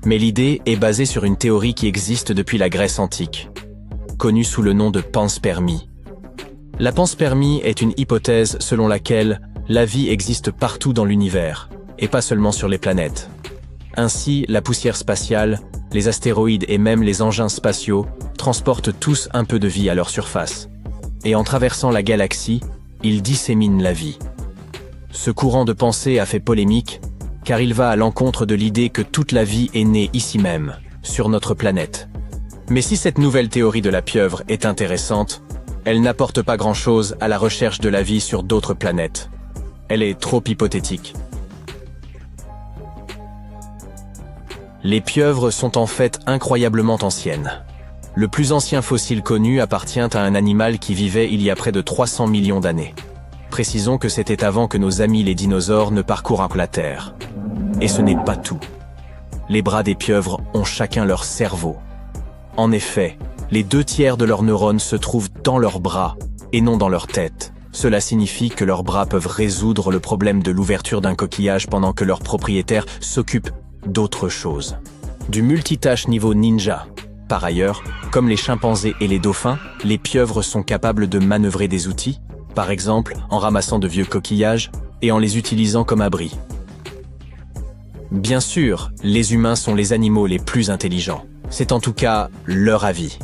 Mais l'idée est basée sur une théorie qui existe depuis la Grèce antique, connue sous le nom de panspermie. La panspermie est une hypothèse selon laquelle la vie existe partout dans l'univers, et pas seulement sur les planètes. Ainsi, la poussière spatiale, les astéroïdes et même les engins spatiaux transportent tous un peu de vie à leur surface. Et en traversant la galaxie, ils disséminent la vie. Ce courant de pensée a fait polémique, car il va à l'encontre de l'idée que toute la vie est née ici même, sur notre planète. Mais si cette nouvelle théorie de la pieuvre est intéressante, elle n'apporte pas grand-chose à la recherche de la vie sur d'autres planètes. Elle est trop hypothétique. Les pieuvres sont en fait incroyablement anciennes. Le plus ancien fossile connu appartient à un animal qui vivait il y a près de 300 millions d'années. Précisons que c'était avant que nos amis les dinosaures ne parcourent la Terre. Et ce n'est pas tout. Les bras des pieuvres ont chacun leur cerveau. En effet, les 2/3 de leurs neurones se trouvent dans leurs bras et non dans leur tête. Cela signifie que leurs bras peuvent résoudre le problème de l'ouverture d'un coquillage pendant que leur propriétaire s'occupe d'autre chose. Du multitâche niveau ninja. Par ailleurs, comme les chimpanzés et les dauphins, les pieuvres sont capables de manœuvrer des outils, par exemple en ramassant de vieux coquillages et en les utilisant comme abri. Bien sûr, les humains sont les animaux les plus intelligents. C'est en tout cas leur avis.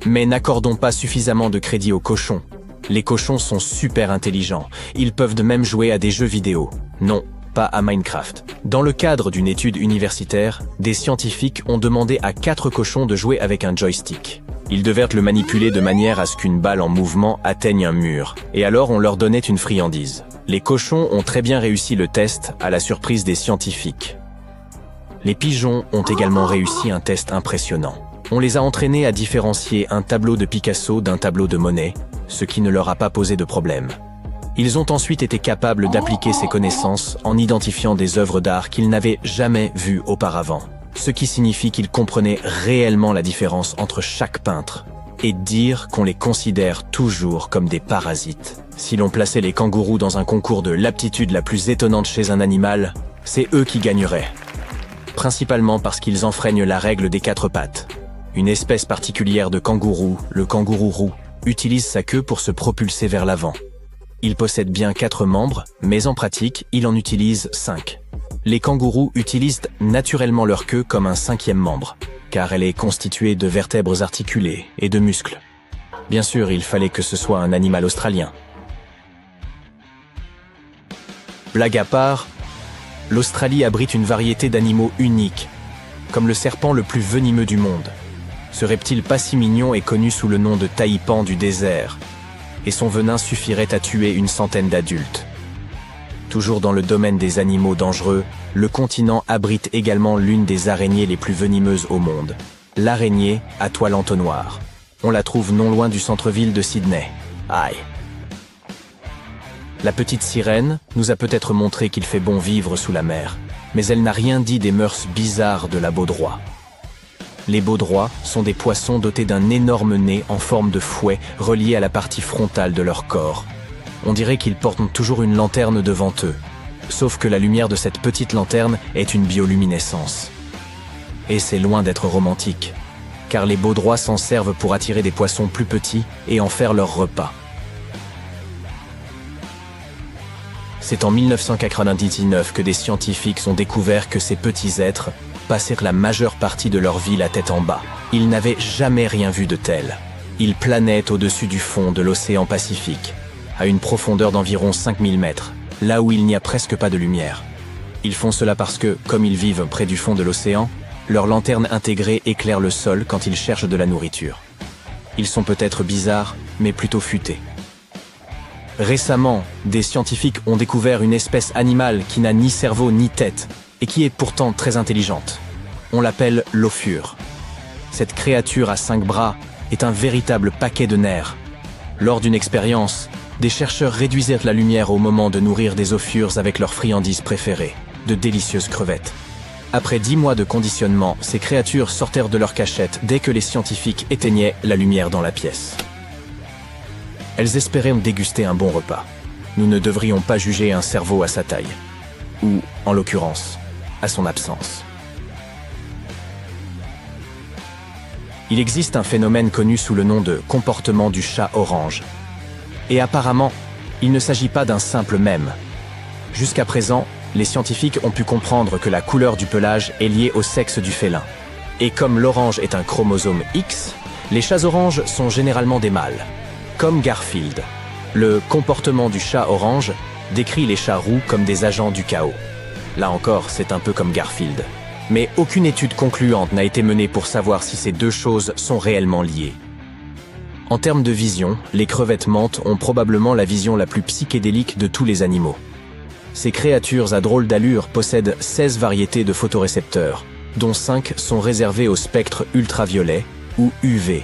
Mais n'accordons pas suffisamment de crédit aux cochons. Les cochons sont super intelligents. Ils peuvent de même jouer à des jeux vidéo. Non, pas à Minecraft. Dans le cadre d'une étude universitaire, des scientifiques ont demandé à 4 cochons de jouer avec un joystick. Ils devaient le manipuler de manière à ce qu'une balle en mouvement atteigne un mur. Et alors on leur donnait une friandise. Les cochons ont très bien réussi le test à la surprise des scientifiques. Les pigeons ont également réussi un test impressionnant. On les a entraînés à différencier un tableau de Picasso d'un tableau de Monet, ce qui ne leur a pas posé de problème. Ils ont ensuite été capables d'appliquer ces connaissances en identifiant des œuvres d'art qu'ils n'avaient jamais vues auparavant, ce qui signifie qu'ils comprenaient réellement la différence entre chaque peintre, et dire qu'on les considère toujours comme des parasites. Si l'on plaçait les kangourous dans un concours de l'aptitude la plus étonnante chez un animal, c'est eux qui gagneraient. Principalement parce qu'ils enfreignent la règle des 4 pattes. Une espèce particulière de kangourou, le kangourou roux, utilise sa queue pour se propulser vers l'avant. Il possède bien 4 membres, mais en pratique, il en utilise 5. Les kangourous utilisent naturellement leur queue comme un 5e membre, car elle est constituée de vertèbres articulées et de muscles. Bien sûr, il fallait que ce soit un animal australien. Blague à part, l'Australie abrite une variété d'animaux uniques, comme le serpent le plus venimeux du monde. Ce reptile pas si mignon est connu sous le nom de taipan du désert, et son venin suffirait à tuer une centaine d'adultes. Toujours dans le domaine des animaux dangereux, le continent abrite également l'une des araignées les plus venimeuses au monde, l'araignée à toile entonnoir. On la trouve non loin du centre-ville de Sydney. Aïe. La petite sirène nous a peut-être montré qu'il fait bon vivre sous la mer, mais elle n'a rien dit des mœurs bizarres de la baudroie. Les baudroies sont des poissons dotés d'un énorme nez en forme de fouet relié à la partie frontale de leur corps. On dirait qu'ils portent toujours une lanterne devant eux, sauf que la lumière de cette petite lanterne est une bioluminescence. Et c'est loin d'être romantique, car les baudroies s'en servent pour attirer des poissons plus petits et en faire leur repas. C'est en 1999 que des scientifiques ont découvert que ces petits êtres passèrent la majeure partie de leur vie la tête en bas. Ils n'avaient jamais rien vu de tel. Ils planaient au-dessus du fond de l'océan Pacifique, à une profondeur d'environ 5000 mètres, là où il n'y a presque pas de lumière. Ils font cela parce que, comme ils vivent près du fond de l'océan, leur lanterne intégrée éclaire le sol quand ils cherchent de la nourriture. Ils sont peut-être bizarres, mais plutôt futés. Récemment, des scientifiques ont découvert une espèce animale qui n'a ni cerveau ni tête, et qui est pourtant très intelligente. On l'appelle l'ophure. Cette créature à 5 bras est un véritable paquet de nerfs. Lors d'une expérience, des chercheurs réduisirent la lumière au moment de nourrir des ophures avec leurs friandises préférées, de délicieuses crevettes. Après 10 mois de conditionnement, ces créatures sortirent de leur cachette dès que les scientifiques éteignaient la lumière dans la pièce. Elles espéraient déguster un bon repas. Nous ne devrions pas juger un cerveau à sa taille. Ou, en l'occurrence, à son absence. Il existe un phénomène connu sous le nom de comportement du chat orange. Et apparemment, il ne s'agit pas d'un simple mème. Jusqu'à présent, les scientifiques ont pu comprendre que la couleur du pelage est liée au sexe du félin. Et comme l'orange est un chromosome X, les chats oranges sont généralement des mâles. Comme Garfield. Le comportement du chat orange décrit les chats roux comme des agents du chaos. Là encore, c'est un peu comme Garfield. Mais aucune étude concluante n'a été menée pour savoir si ces deux choses sont réellement liées. En termes de vision, les crevettes mantes ont probablement la vision la plus psychédélique de tous les animaux. Ces créatures à drôle d'allure possèdent 16 variétés de photorécepteurs, dont 5 sont réservés au spectre ultraviolet ou UV.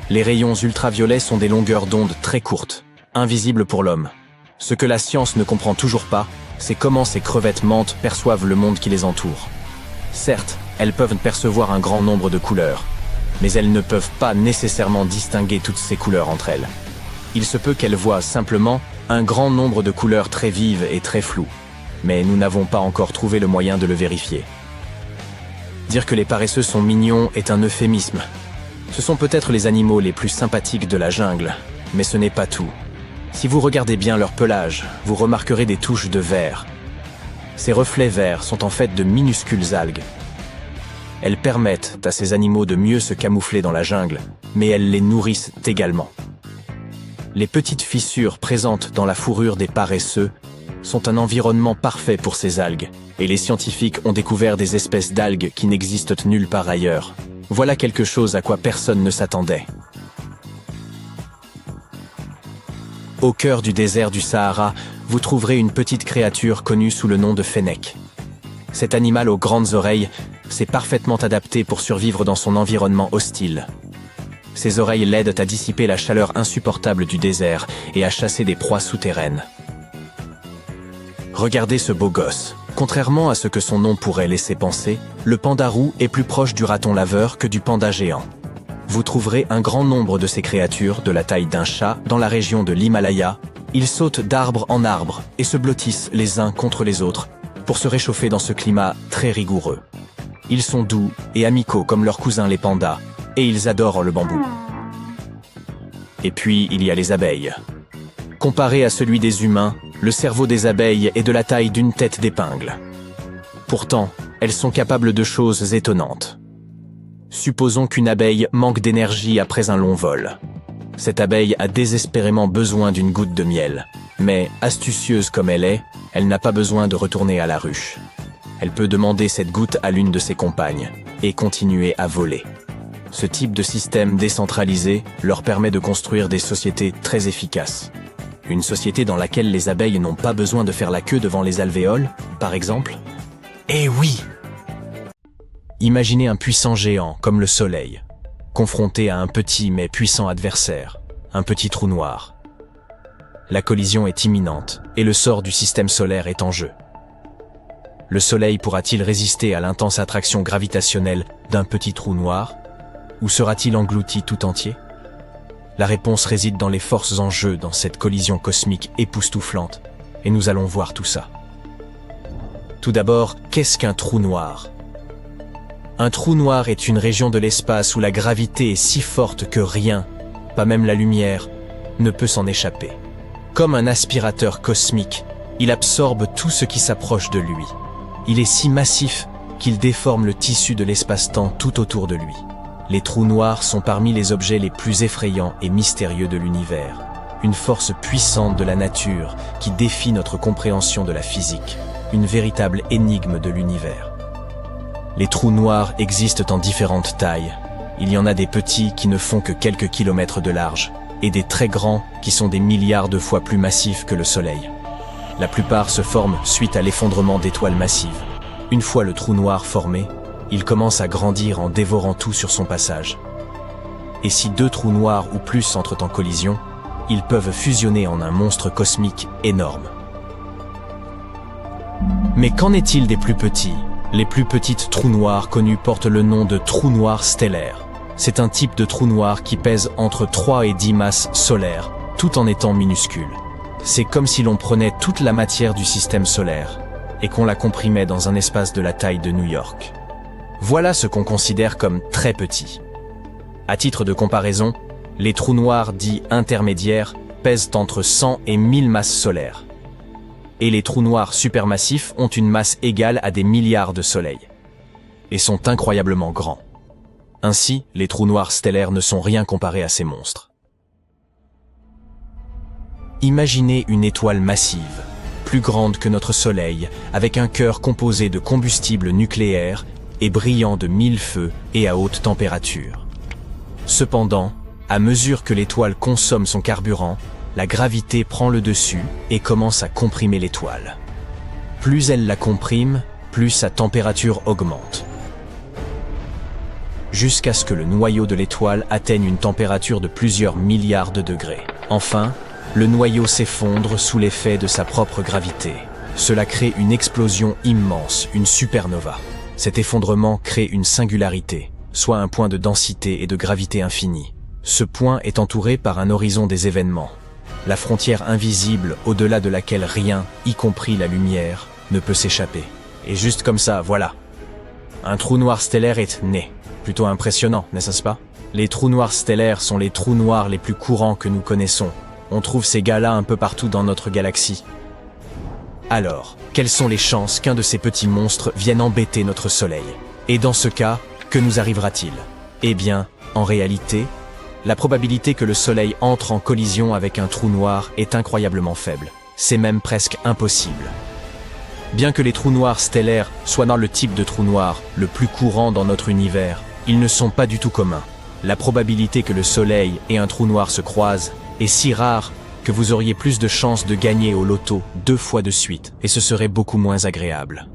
Les rayons ultraviolets sont des longueurs d'onde très courtes, invisibles pour l'homme. Ce que la science ne comprend toujours pas, c'est comment ces crevettes mantes perçoivent le monde qui les entoure. Certes, elles peuvent percevoir un grand nombre de couleurs, mais elles ne peuvent pas nécessairement distinguer toutes ces couleurs entre elles. Il se peut qu'elles voient simplement un grand nombre de couleurs très vives et très floues, mais nous n'avons pas encore trouvé le moyen de le vérifier. Dire que les paresseux sont mignons est un euphémisme. Ce sont peut-être les animaux les plus sympathiques de la jungle, mais ce n'est pas tout. Si vous regardez bien leur pelage, vous remarquerez des touches de vert. Ces reflets verts sont en fait de minuscules algues. Elles permettent à ces animaux de mieux se camoufler dans la jungle, mais elles les nourrissent également. Les petites fissures présentes dans la fourrure des paresseux sont un environnement parfait pour ces algues, et les scientifiques ont découvert des espèces d'algues qui n'existent nulle part ailleurs. Voilà quelque chose à quoi personne ne s'attendait. Au cœur du désert du Sahara, vous trouverez une petite créature connue sous le nom de fennec. Cet animal aux grandes oreilles s'est parfaitement adapté pour survivre dans son environnement hostile. Ses oreilles l'aident à dissiper la chaleur insupportable du désert et à chasser des proies souterraines. Regardez ce beau gosse. Contrairement à ce que son nom pourrait laisser penser, le panda roux est plus proche du raton laveur que du panda géant. Vous trouverez un grand nombre de ces créatures de la taille d'un chat dans la région de l'Himalaya. Ils sautent d'arbre en arbre et se blottissent les uns contre les autres pour se réchauffer dans ce climat très rigoureux. Ils sont doux et amicaux comme leurs cousins les pandas, et ils adorent le bambou. Et puis, il y a les abeilles. Comparé à celui des humains, le cerveau des abeilles est de la taille d'une tête d'épingle. Pourtant, elles sont capables de choses étonnantes. Supposons qu'une abeille manque d'énergie après un long vol. Cette abeille a désespérément besoin d'une goutte de miel. Mais, astucieuse comme elle n'a pas besoin de retourner à la ruche. Elle peut demander cette goutte à l'une de ses compagnes et continuer à voler. Ce type de système décentralisé leur permet de construire des sociétés très efficaces. Une société dans laquelle les abeilles n'ont pas besoin de faire la queue devant les alvéoles, par exemple. Eh oui! Imaginez un puissant géant comme le Soleil, confronté à un petit mais puissant adversaire, un petit trou noir. La collision est imminente et le sort du système solaire est en jeu. Le Soleil pourra-t-il résister à l'intense attraction gravitationnelle d'un petit trou noir, ou sera-t-il englouti tout entier? La réponse réside dans les forces en jeu dans cette collision cosmique époustouflante, et nous allons voir tout ça. Tout d'abord, qu'est-ce qu'un trou noir? Un trou noir est une région de l'espace où la gravité est si forte que rien, pas même la lumière, ne peut s'en échapper. Comme un aspirateur cosmique, il absorbe tout ce qui s'approche de lui. Il est si massif qu'il déforme le tissu de l'espace-temps tout autour de lui. les trous noirs sont parmi les objets les plus effrayants et mystérieux de l'univers. Une force puissante de la nature qui défie notre compréhension de la physique. Une véritable énigme de l'univers. Les trous noirs existent en différentes tailles. Il y en a des petits qui ne font que quelques kilomètres de large, et des très grands qui sont des milliards de fois plus massifs que le Soleil. La plupart se forment suite à l'effondrement d'étoiles massives. Une fois le trou noir formé, il commence à grandir en dévorant tout sur son passage. Et si deux trous noirs ou plus entrent en collision, ils peuvent fusionner en un monstre cosmique énorme. Mais qu'en est-il des plus petits? Les plus petites trous noirs connus portent le nom de trous noirs stellaires. C'est un type de trou noir qui pèse entre 3 et 10 masses solaires, tout en étant minuscule. C'est comme si l'on prenait toute la matière du système solaire et qu'on la comprimait dans un espace de la taille de New York. Voilà ce qu'on considère comme très petit. À titre de comparaison, les trous noirs dits intermédiaires pèsent entre 100 et 1000 masses solaires. Et les trous noirs supermassifs ont une masse égale à des milliards de soleils. Et sont incroyablement grands. Ainsi, les trous noirs stellaires ne sont rien comparés à ces monstres. Imaginez une étoile massive, plus grande que notre Soleil, avec un cœur composé de combustible nucléaire et brillant de 1000 feux et à haute température. Cependant, à mesure que l'étoile consomme son carburant, la gravité prend le dessus et commence à comprimer l'étoile. Plus elle la comprime, plus sa température augmente. Jusqu'à ce que le noyau de l'étoile atteigne une température de plusieurs milliards de degrés. Enfin, le noyau s'effondre sous l'effet de sa propre gravité. Cela crée une explosion immense, une supernova. Cet effondrement crée une singularité, soit un point de densité et de gravité infinie. Ce point est entouré par un horizon des événements. La frontière invisible au-delà de laquelle rien, y compris la lumière, ne peut s'échapper. Et juste comme ça, voilà. Un trou noir stellaire est né. Plutôt impressionnant, n'est-ce pas? Les trous noirs stellaires sont les trous noirs les plus courants que nous connaissons. On trouve ces gars-là un peu partout dans notre galaxie. Alors, quelles sont les chances qu'un de ces petits monstres vienne embêter notre Soleil? Et dans ce cas, que nous arrivera-t-il? Eh bien, en réalité, la probabilité que le Soleil entre en collision avec un trou noir est incroyablement faible. C'est même presque impossible. Bien que les trous noirs stellaires soient dans le type de trou noir le plus courant dans notre univers, ils ne sont pas du tout communs. La probabilité que le Soleil et un trou noir se croisent est si rare que vous auriez plus de chances de gagner au loto 2 fois de suite, et ce serait beaucoup moins agréable.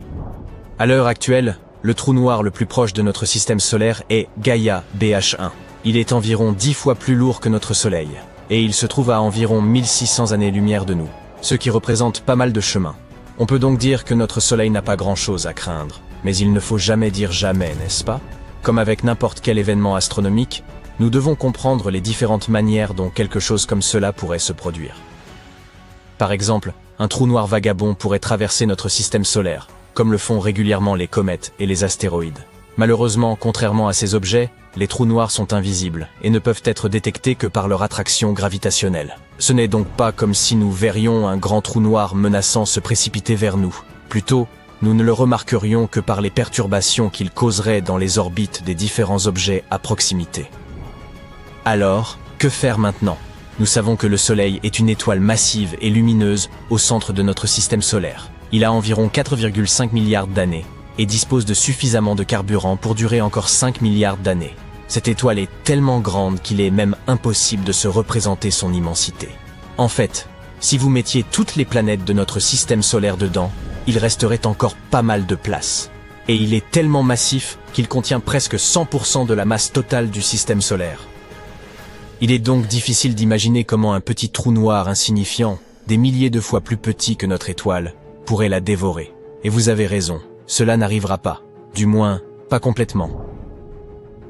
À l'heure actuelle, le trou noir le plus proche de notre système solaire est Gaïa BH1. Il est environ 10 fois plus lourd que notre Soleil, et il se trouve à environ 1600 années-lumière de nous, ce qui représente pas mal de chemin. On peut donc dire que notre Soleil n'a pas grand-chose à craindre, mais il ne faut jamais dire jamais, n'est-ce pas? Comme avec n'importe quel événement astronomique, nous devons comprendre les différentes manières dont quelque chose comme cela pourrait se produire. Par exemple, un trou noir vagabond pourrait traverser notre système solaire, comme le font régulièrement les comètes et les astéroïdes. Malheureusement, contrairement à ces objets, les trous noirs sont invisibles et ne peuvent être détectés que par leur attraction gravitationnelle. Ce n'est donc pas comme si nous verrions un grand trou noir menaçant se précipiter vers nous. Plutôt, nous ne le remarquerions que par les perturbations qu'il causerait dans les orbites des différents objets à proximité. Alors, que faire maintenant? Nous savons que le Soleil est une étoile massive et lumineuse au centre de notre système solaire. Il a environ 4,5 milliards d'années et dispose de suffisamment de carburant pour durer encore 5 milliards d'années. Cette étoile est tellement grande qu'il est même impossible de se représenter son immensité. En fait, si vous mettiez toutes les planètes de notre système solaire dedans, il resterait encore pas mal de place. Et il est tellement massif qu'il contient presque 100% de la masse totale du système solaire. Il est donc difficile d'imaginer comment un petit trou noir insignifiant, des milliers de fois plus petit que notre étoile, pourrait la dévorer. Et vous avez raison, cela n'arrivera pas. Du moins, pas complètement.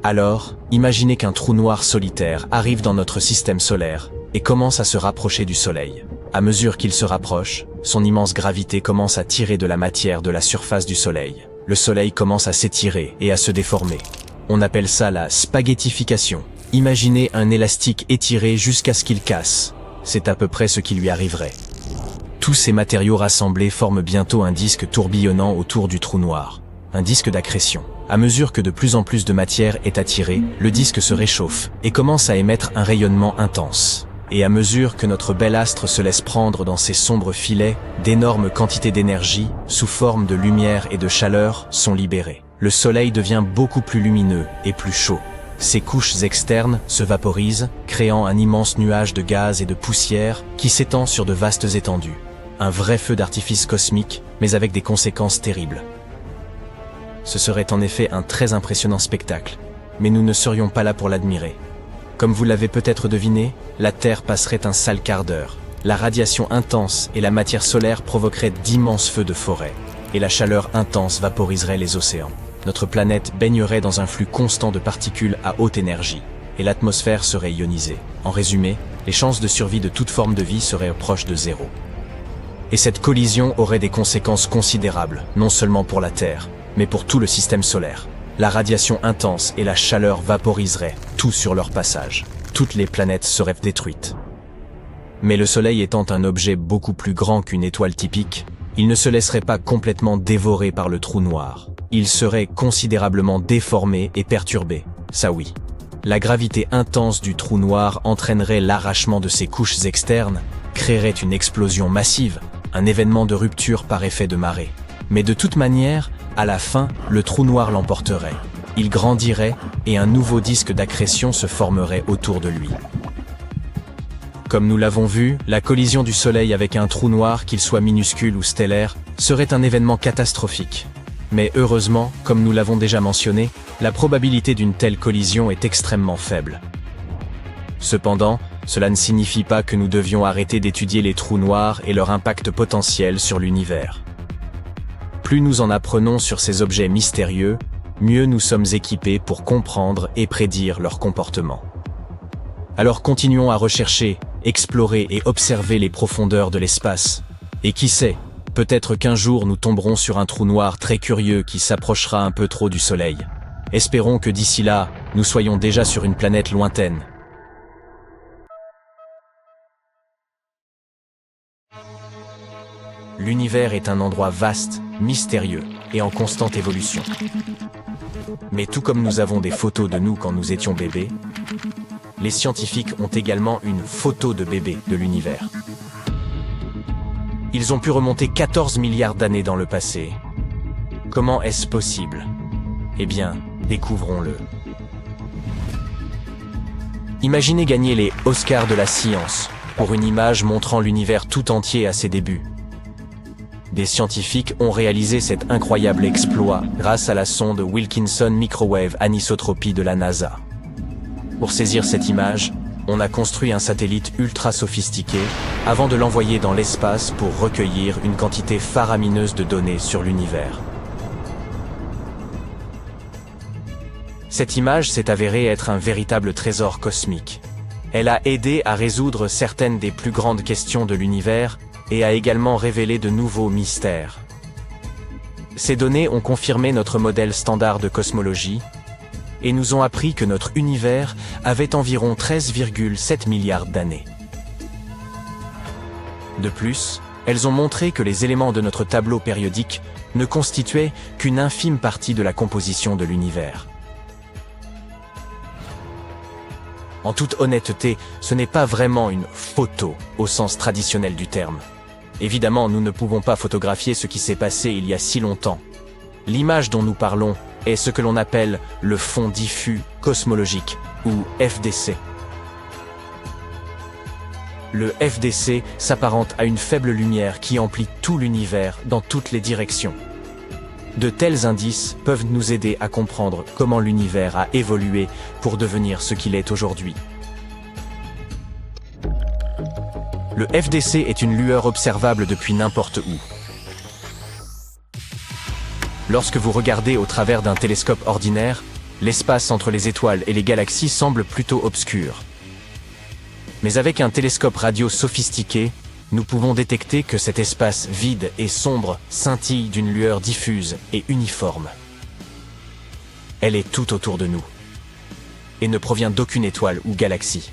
Alors, imaginez qu'un trou noir solitaire arrive dans notre système solaire et commence à se rapprocher du Soleil. À mesure qu'il se rapproche, son immense gravité commence à tirer de la matière de la surface du Soleil. Le Soleil commence à s'étirer et à se déformer. On appelle ça la spaghettification. Imaginez un élastique étiré jusqu'à ce qu'il casse. C'est à peu près ce qui lui arriverait. Tous ces matériaux rassemblés forment bientôt un disque tourbillonnant autour du trou noir. Un disque d'accrétion. À mesure que de plus en plus de matière est attirée, le disque se réchauffe et commence à émettre un rayonnement intense. Et à mesure que notre bel astre se laisse prendre dans ses sombres filets, d'énormes quantités d'énergie, sous forme de lumière et de chaleur, sont libérées. Le Soleil devient beaucoup plus lumineux et plus chaud. Ses couches externes se vaporisent, créant un immense nuage de gaz et de poussière qui s'étend sur de vastes étendues. Un vrai feu d'artifice cosmique, mais avec des conséquences terribles. Ce serait en effet un très impressionnant spectacle, mais nous ne serions pas là pour l'admirer. Comme vous l'avez peut-être deviné, la Terre passerait un sale quart d'heure. La radiation intense et la matière solaire provoqueraient d'immenses feux de forêt, et la chaleur intense vaporiserait les océans. Notre planète baignerait dans un flux constant de particules à haute énergie, et l'atmosphère serait ionisée. En résumé, les chances de survie de toute forme de vie seraient proches de zéro. Et cette collision aurait des conséquences considérables, non seulement pour la Terre, mais pour tout le système solaire. La radiation intense et la chaleur vaporiseraient tout sur leur passage. Toutes les planètes seraient détruites. Mais le Soleil étant un objet beaucoup plus grand qu'une étoile typique, il ne se laisserait pas complètement dévorer par le trou noir. Il serait considérablement déformé et perturbé, ça oui. La gravité intense du trou noir entraînerait l'arrachement de ses couches externes, créerait une explosion massive, un événement de rupture par effet de marée. Mais de toute manière, à la fin, le trou noir l'emporterait. Il grandirait et un nouveau disque d'accrétion se formerait autour de lui. Comme nous l'avons vu, la collision du Soleil avec un trou noir, qu'il soit minuscule ou stellaire, serait un événement catastrophique. Mais heureusement, comme nous l'avons déjà mentionné, la probabilité d'une telle collision est extrêmement faible. Cependant, cela ne signifie pas que nous devions arrêter d'étudier les trous noirs et leur impact potentiel sur l'univers. Plus nous en apprenons sur ces objets mystérieux, mieux nous sommes équipés pour comprendre et prédire leur comportement. Alors continuons à rechercher, explorer et observer les profondeurs de l'espace. Et qui sait, peut-être qu'un jour nous tomberons sur un trou noir très curieux qui s'approchera un peu trop du Soleil. Espérons que d'ici là, nous soyons déjà sur une planète lointaine. L'univers est un endroit vaste, mystérieux et en constante évolution. Mais tout comme nous avons des photos de nous quand nous étions bébés, les scientifiques ont également une photo de bébé de l'univers. Ils ont pu remonter 14 milliards d'années dans le passé. Comment est-ce possible? Eh bien, découvrons-le. Imaginez gagner les Oscars de la science pour une image montrant l'univers tout entier à ses débuts. Des scientifiques ont réalisé cet incroyable exploit grâce à la sonde Wilkinson Microwave Anisotropy de la NASA. Pour saisir cette image, on a construit un satellite ultra sophistiqué avant de l'envoyer dans l'espace pour recueillir une quantité faramineuse de données sur l'univers. Cette image s'est avérée être un véritable trésor cosmique. Elle a aidé à résoudre certaines des plus grandes questions de l'univers et a également révélé de nouveaux mystères. Ces données ont confirmé notre modèle standard de cosmologie et nous ont appris que notre univers avait environ 13,7 milliards d'années. De plus, elles ont montré que les éléments de notre tableau périodique ne constituaient qu'une infime partie de la composition de l'univers. En toute honnêteté, ce n'est pas vraiment une photo au sens traditionnel du terme. Évidemment, nous ne pouvons pas photographier ce qui s'est passé il y a si longtemps. L'image dont nous parlons est ce que l'on appelle le fond diffus cosmologique, ou FDC. Le FDC s'apparente à une faible lumière qui emplit tout l'univers dans toutes les directions. De tels indices peuvent nous aider à comprendre comment l'univers a évolué pour devenir ce qu'il est aujourd'hui. Le FDC est une lueur observable depuis n'importe où. Lorsque vous regardez au travers d'un télescope ordinaire, l'espace entre les étoiles et les galaxies semble plutôt obscur. Mais avec un télescope radio sophistiqué, nous pouvons détecter que cet espace vide et sombre scintille d'une lueur diffuse et uniforme. Elle est tout autour de nous et ne provient d'aucune étoile ou galaxie.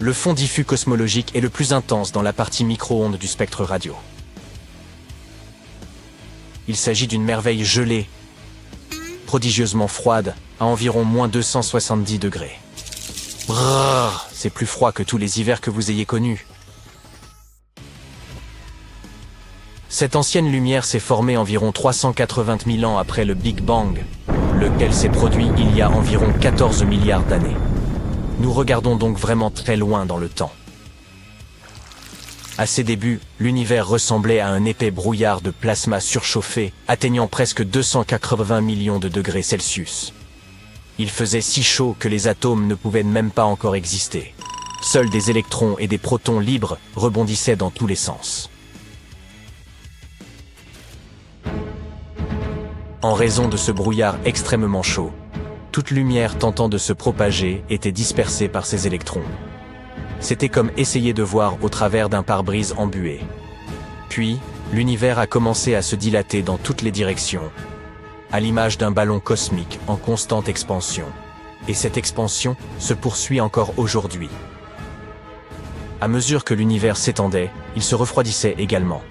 Le fond diffus cosmologique est le plus intense dans la partie micro-ondes du spectre radio. Il s'agit d'une merveille gelée, prodigieusement froide, à environ moins 270 degrés. Brrr, c'est plus froid que tous les hivers que vous ayez connus. Cette ancienne lumière s'est formée environ 380 000 ans après le Big Bang, lequel s'est produit il y a environ 14 milliards d'années. Nous regardons donc vraiment très loin dans le temps. À ses débuts, l'univers ressemblait à un épais brouillard de plasma surchauffé, atteignant presque 280 millions de degrés Celsius. Il faisait si chaud que les atomes ne pouvaient même pas encore exister. Seuls des électrons et des protons libres rebondissaient dans tous les sens. En raison de ce brouillard extrêmement chaud, toute lumière tentant de se propager était dispersée par ces électrons. C'était comme essayer de voir au travers d'un pare-brise embué. Puis, l'univers a commencé à se dilater dans toutes les directions, à l'image d'un ballon cosmique en constante expansion. Et cette expansion se poursuit encore aujourd'hui. À mesure que l'univers s'étendait, il se refroidissait également.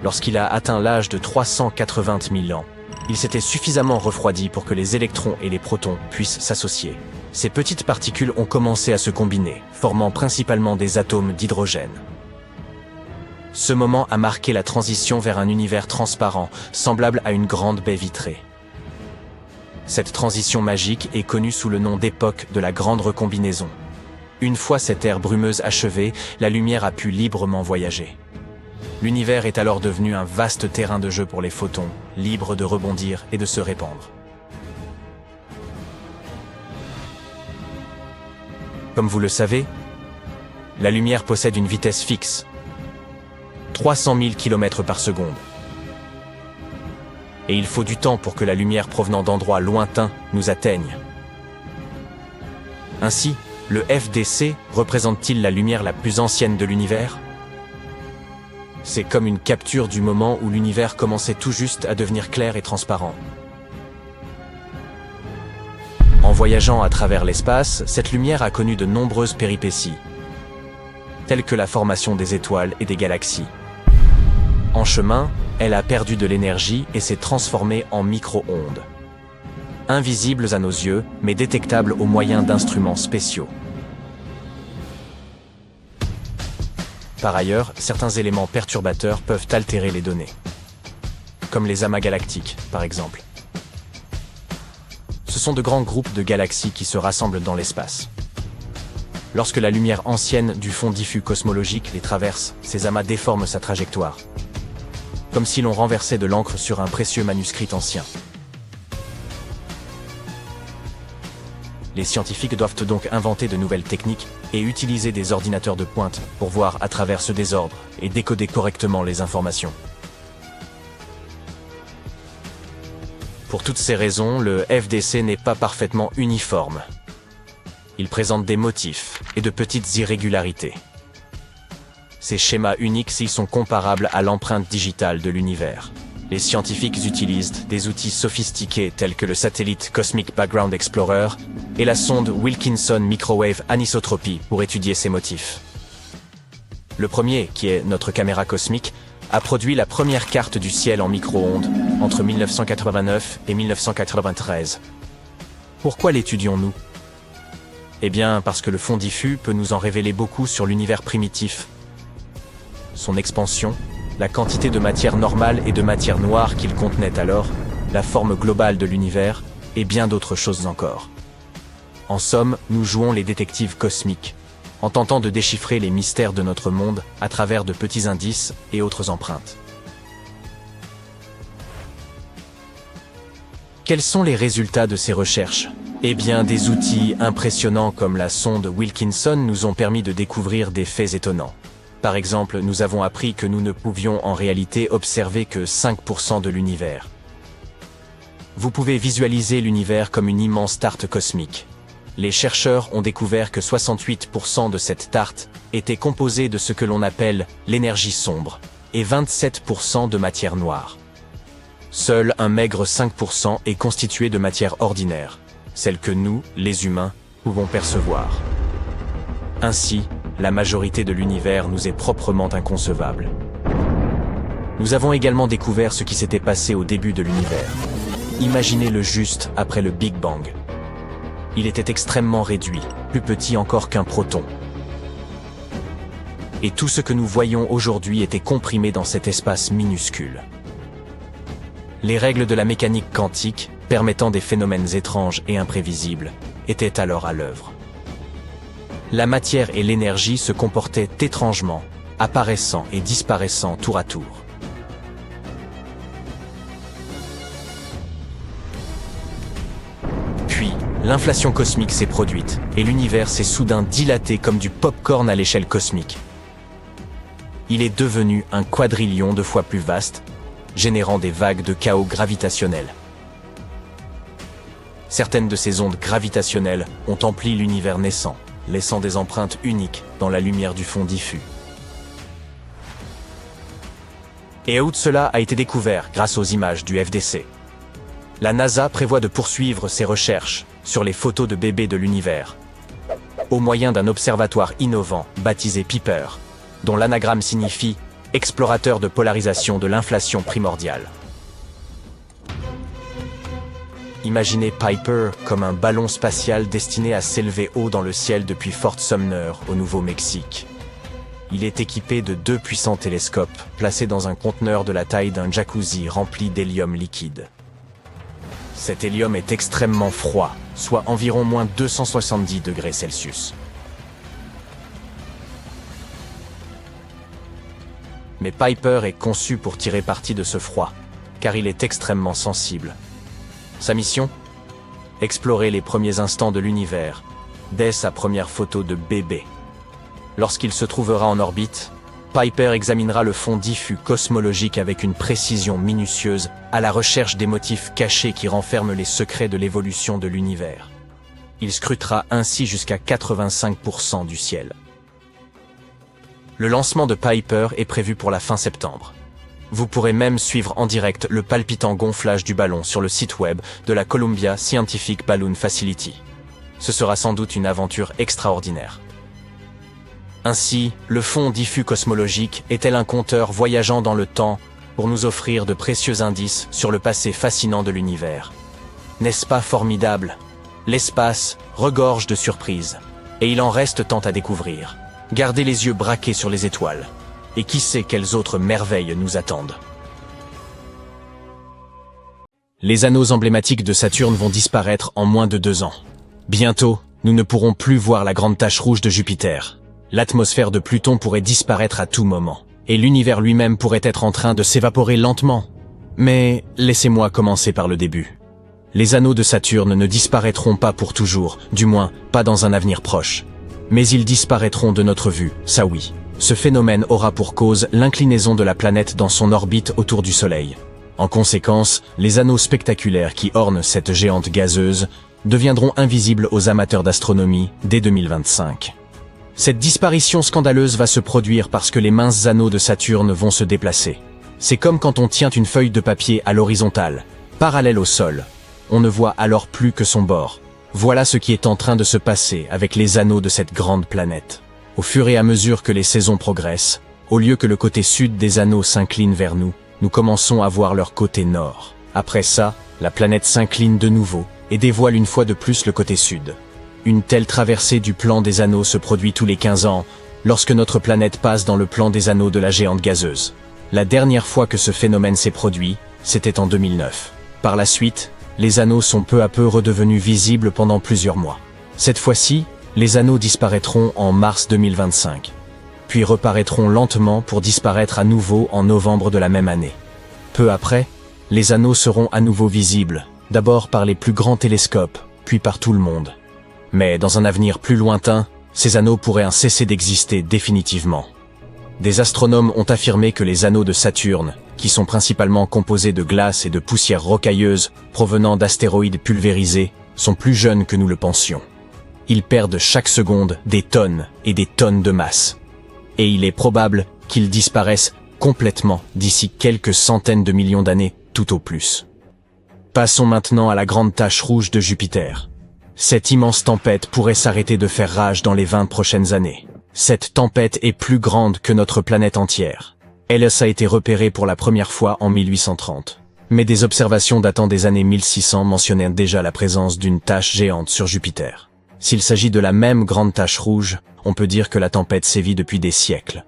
Lorsqu'il a atteint l'âge de 380 000 ans, il s'était suffisamment refroidi pour que les électrons et les protons puissent s'associer. Ces petites particules ont commencé à se combiner, formant principalement des atomes d'hydrogène. Ce moment a marqué la transition vers un univers transparent, semblable à une grande baie vitrée. Cette transition magique est connue sous le nom d'époque de la grande recombinaison. Une fois cette ère brumeuse achevée, la lumière a pu librement voyager. L'univers est alors devenu un vaste terrain de jeu pour les photons, libres de rebondir et de se répandre. Comme vous le savez, la lumière possède une vitesse fixe, 300 000 km par seconde. Et il faut du temps pour que la lumière provenant d'endroits lointains nous atteigne. Ainsi, le FDC représente-t-il la lumière la plus ancienne de l'univers ? C'est comme une capture du moment où l'univers commençait tout juste à devenir clair et transparent. En voyageant à travers l'espace, cette lumière a connu de nombreuses péripéties, telles que la formation des étoiles et des galaxies. En chemin, elle a perdu de l'énergie et s'est transformée en micro-ondes, invisibles à nos yeux, mais détectables au moyen d'instruments spéciaux. Par ailleurs, certains éléments perturbateurs peuvent altérer les données, comme les amas galactiques, par exemple. Ce sont de grands groupes de galaxies qui se rassemblent dans l'espace. Lorsque la lumière ancienne du fond diffus cosmologique les traverse, ces amas déforment sa trajectoire, comme si l'on renversait de l'encre sur un précieux manuscrit ancien. Les scientifiques doivent donc inventer de nouvelles techniques et utiliser des ordinateurs de pointe pour voir à travers ce désordre et décoder correctement les informations. Pour toutes ces raisons, le FDC n'est pas parfaitement uniforme. Il présente des motifs et de petites irrégularités. Ces schémas uniques s'ils sont comparables à l'empreinte digitale de l'univers. Les scientifiques utilisent des outils sophistiqués tels que le satellite Cosmic Background Explorer et la sonde Wilkinson Microwave Anisotropy pour étudier ces motifs. Le premier, qui est notre caméra cosmique, a produit la première carte du ciel en micro-ondes entre 1989 et 1993. Pourquoi l'étudions-nous ? Eh bien, parce que le fond diffus peut nous en révéler beaucoup sur l'univers primitif. Son expansion, la quantité de matière normale et de matière noire qu'il contenait alors, la forme globale de l'univers, et bien d'autres choses encore. En somme, nous jouons les détectives cosmiques, en tentant de déchiffrer les mystères de notre monde à travers de petits indices et autres empreintes. Quels sont les résultats de ces recherches ? Eh bien, des outils impressionnants comme la sonde Wilkinson nous ont permis de découvrir des faits étonnants. Par exemple, nous avons appris que nous ne pouvions en réalité observer que 5% de l'univers. Vous pouvez visualiser l'univers comme une immense tarte cosmique. Les chercheurs ont découvert que 68% de cette tarte était composée de ce que l'on appelle l'énergie sombre, et 27% de matière noire. Seul un maigre 5% est constitué de matière ordinaire, celle que nous, les humains, pouvons percevoir. Ainsi, la majorité de l'univers nous est proprement inconcevable. Nous avons également découvert ce qui s'était passé au début de l'univers. Imaginez-le juste après le Big Bang. Il était extrêmement réduit, plus petit encore qu'un proton. Et tout ce que nous voyons aujourd'hui était comprimé dans cet espace minuscule. Les règles de la mécanique quantique, permettant des phénomènes étranges et imprévisibles, étaient alors à l'œuvre. La matière et l'énergie se comportaient étrangement, apparaissant et disparaissant tour à tour. Puis, l'inflation cosmique s'est produite, et l'univers s'est soudain dilaté comme du pop-corn à l'échelle cosmique. Il est devenu un quadrillion de fois plus vaste, générant des vagues de chaos gravitationnel. Certaines de ces ondes gravitationnelles ont empli l'univers naissant, laissant des empreintes uniques dans la lumière du fond diffus. Et tout cela a été découvert grâce aux images du FDC. La NASA prévoit de poursuivre ses recherches sur les photos de bébés de l'univers, au moyen d'un observatoire innovant baptisé Piper, dont l'anagramme signifie « explorateur de polarisation de l'inflation primordiale ». Imaginez Piper comme un ballon spatial destiné à s'élever haut dans le ciel depuis Fort Sumner, au Nouveau-Mexique. Il est équipé de 2 puissants télescopes, placés dans un conteneur de la taille d'un jacuzzi rempli d'hélium liquide. Cet hélium est extrêmement froid, soit environ moins 270 degrés Celsius. Mais Piper est conçu pour tirer parti de ce froid, car il est extrêmement sensible. Sa mission ? Explorer les premiers instants de l'univers, dès sa première photo de bébé. Lorsqu'il se trouvera en orbite, Piper examinera le fond diffus cosmologique avec une précision minutieuse à la recherche des motifs cachés qui renferment les secrets de l'évolution de l'univers. Il scrutera ainsi jusqu'à 85% du ciel. Le lancement de Piper est prévu pour la fin septembre. Vous pourrez même suivre en direct le palpitant gonflage du ballon sur le site web de la Columbia Scientific Balloon Facility. Ce sera sans doute une aventure extraordinaire. Ainsi, le fond diffus cosmologique est-elle un compteur voyageant dans le temps pour nous offrir de précieux indices sur le passé fascinant de l'univers. N'est-ce pas formidable ? L'espace regorge de surprises, et il en reste tant à découvrir. Gardez les yeux braqués sur les étoiles. Et qui sait quelles autres merveilles nous attendent. Les anneaux emblématiques de Saturne vont disparaître en moins de 2 ans. Bientôt, nous ne pourrons plus voir la grande tache rouge de Jupiter. L'atmosphère de Pluton pourrait disparaître à tout moment, et l'univers lui-même pourrait être en train de s'évaporer lentement. Mais laissez-moi commencer par le début. Les anneaux de Saturne ne disparaîtront pas pour toujours, du moins pas dans un avenir proche. Mais ils disparaîtront de notre vue, ça oui. Ce phénomène aura pour cause l'inclinaison de la planète dans son orbite autour du Soleil. En conséquence, les anneaux spectaculaires qui ornent cette géante gazeuse deviendront invisibles aux amateurs d'astronomie dès 2025. Cette disparition scandaleuse va se produire parce que les minces anneaux de Saturne vont se déplacer. C'est comme quand on tient une feuille de papier à l'horizontale, parallèle au sol. On ne voit alors plus que son bord. Voilà ce qui est en train de se passer avec les anneaux de cette grande planète. Au fur et à mesure que les saisons progressent, au lieu que le côté sud des anneaux s'incline vers nous, nous commençons à voir leur côté nord. Après ça, la planète s'incline de nouveau et dévoile une fois de plus le côté sud. Une telle traversée du plan des anneaux se produit tous les 15 ans, lorsque notre planète passe dans le plan des anneaux de la géante gazeuse. La dernière fois que ce phénomène s'est produit, c'était en 2009. Par la suite, les anneaux sont peu à peu redevenus visibles pendant plusieurs mois. Cette fois-ci, les anneaux disparaîtront en mars 2025, puis reparaîtront lentement pour disparaître à nouveau en novembre de la même année. Peu après, les anneaux seront à nouveau visibles, d'abord par les plus grands télescopes, puis par tout le monde. Mais dans un avenir plus lointain, ces anneaux pourraient cesser d'exister définitivement. Des astronomes ont affirmé que les anneaux de Saturne, qui sont principalement composés de glace et de poussière rocailleuse provenant d'astéroïdes pulvérisés, sont plus jeunes que nous le pensions. Ils perdent chaque seconde des tonnes et des tonnes de masse. Et il est probable qu'ils disparaissent complètement d'ici quelques centaines de millions d'années, tout au plus. Passons maintenant à la grande tache rouge de Jupiter. Cette immense tempête pourrait s'arrêter de faire rage dans les 20 prochaines années. Cette tempête est plus grande que notre planète entière. Elle a été repérée pour la première fois en 1830. Mais des observations datant des années 1600 mentionnaient déjà la présence d'une tache géante sur Jupiter. S'il s'agit de la même grande tache rouge, on peut dire que la tempête sévit depuis des siècles.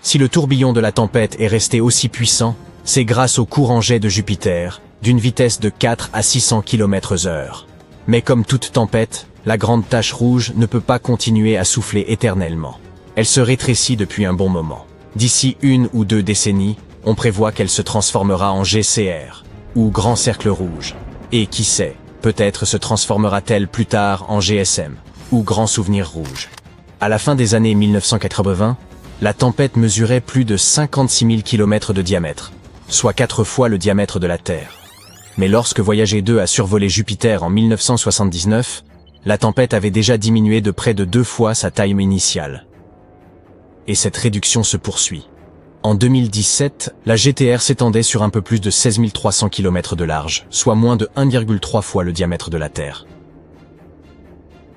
Si le tourbillon de la tempête est resté aussi puissant, c'est grâce au courant jet de Jupiter, d'une vitesse de 4 à 600 km/h. Mais comme toute tempête, la grande tache rouge ne peut pas continuer à souffler éternellement. Elle se rétrécit depuis un bon moment. D'ici 1 ou 2 décennies, on prévoit qu'elle se transformera en GCR, ou Grand Cercle Rouge. Et qui sait, peut-être se transformera-t-elle plus tard en GSM, ou Grand Souvenir Rouge. À la fin des années 1980, la tempête mesurait plus de 56 000 km de diamètre, soit 4 fois le diamètre de la Terre. Mais lorsque Voyager 2 a survolé Jupiter en 1979, la tempête avait déjà diminué de près de 2 fois sa taille initiale. Et cette réduction se poursuit. En 2017, la GTR s'étendait sur un peu plus de 16 300 km de large, soit moins de 1,3 fois le diamètre de la Terre.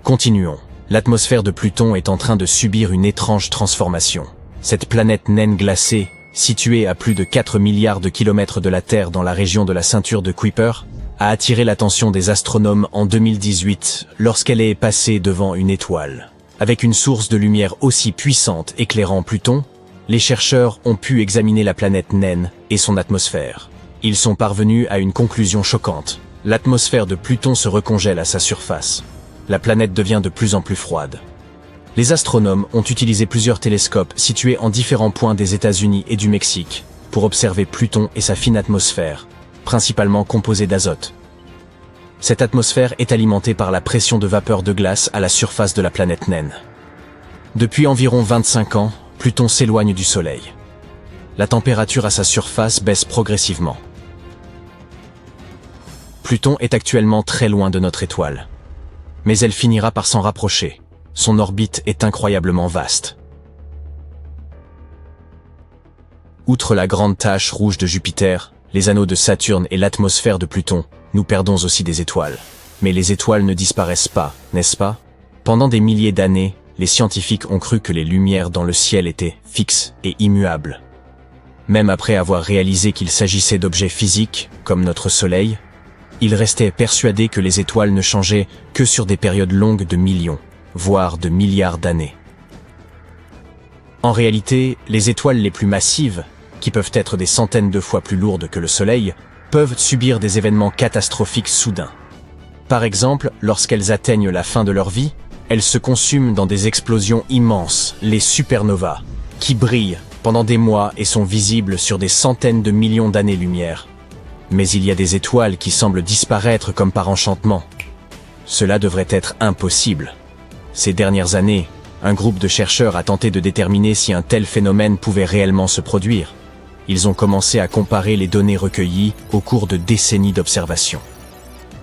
Continuons. L'atmosphère de Pluton est en train de subir une étrange transformation. Cette planète naine glacée, située à plus de 4 milliards de kilomètres de la Terre dans la région de la ceinture de Kuiper, a attiré l'attention des astronomes en 2018 lorsqu'elle est passée devant une étoile. Avec une source de lumière aussi puissante éclairant Pluton, les chercheurs ont pu examiner la planète naine et son atmosphère. Ils sont parvenus à une conclusion choquante. L'atmosphère de Pluton se recongèle à sa surface. La planète devient de plus en plus froide. Les astronomes ont utilisé plusieurs télescopes situés en différents points des États-Unis et du Mexique pour observer Pluton et sa fine atmosphère, principalement composée d'azote. Cette atmosphère est alimentée par la pression de vapeur de glace à la surface de la planète naine. Depuis environ 25 ans, Pluton s'éloigne du Soleil. La température à sa surface baisse progressivement. Pluton est actuellement très loin de notre étoile. Mais elle finira par s'en rapprocher. Son orbite est incroyablement vaste. Outre la grande tache rouge de Jupiter, les anneaux de Saturne et l'atmosphère de Pluton, nous perdons aussi des étoiles. Mais les étoiles ne disparaissent pas, n'est-ce pas? Pendant des milliers d'années, les scientifiques ont cru que les lumières dans le ciel étaient fixes et immuables. Même après avoir réalisé qu'il s'agissait d'objets physiques, comme notre Soleil, ils restaient persuadés que les étoiles ne changeaient que sur des périodes longues de millions, voire de milliards d'années. En réalité, les étoiles les plus massives, qui peuvent être des centaines de fois plus lourdes que le Soleil, peuvent subir des événements catastrophiques soudains. Par exemple, lorsqu'elles atteignent la fin de leur vie, elles se consument dans des explosions immenses, les supernovas, qui brillent pendant des mois et sont visibles sur des centaines de millions d'années-lumière. Mais il y a des étoiles qui semblent disparaître comme par enchantement. Cela devrait être impossible. Ces dernières années, un groupe de chercheurs a tenté de déterminer si un tel phénomène pouvait réellement se produire. Ils ont commencé à comparer les données recueillies au cours de décennies d'observation.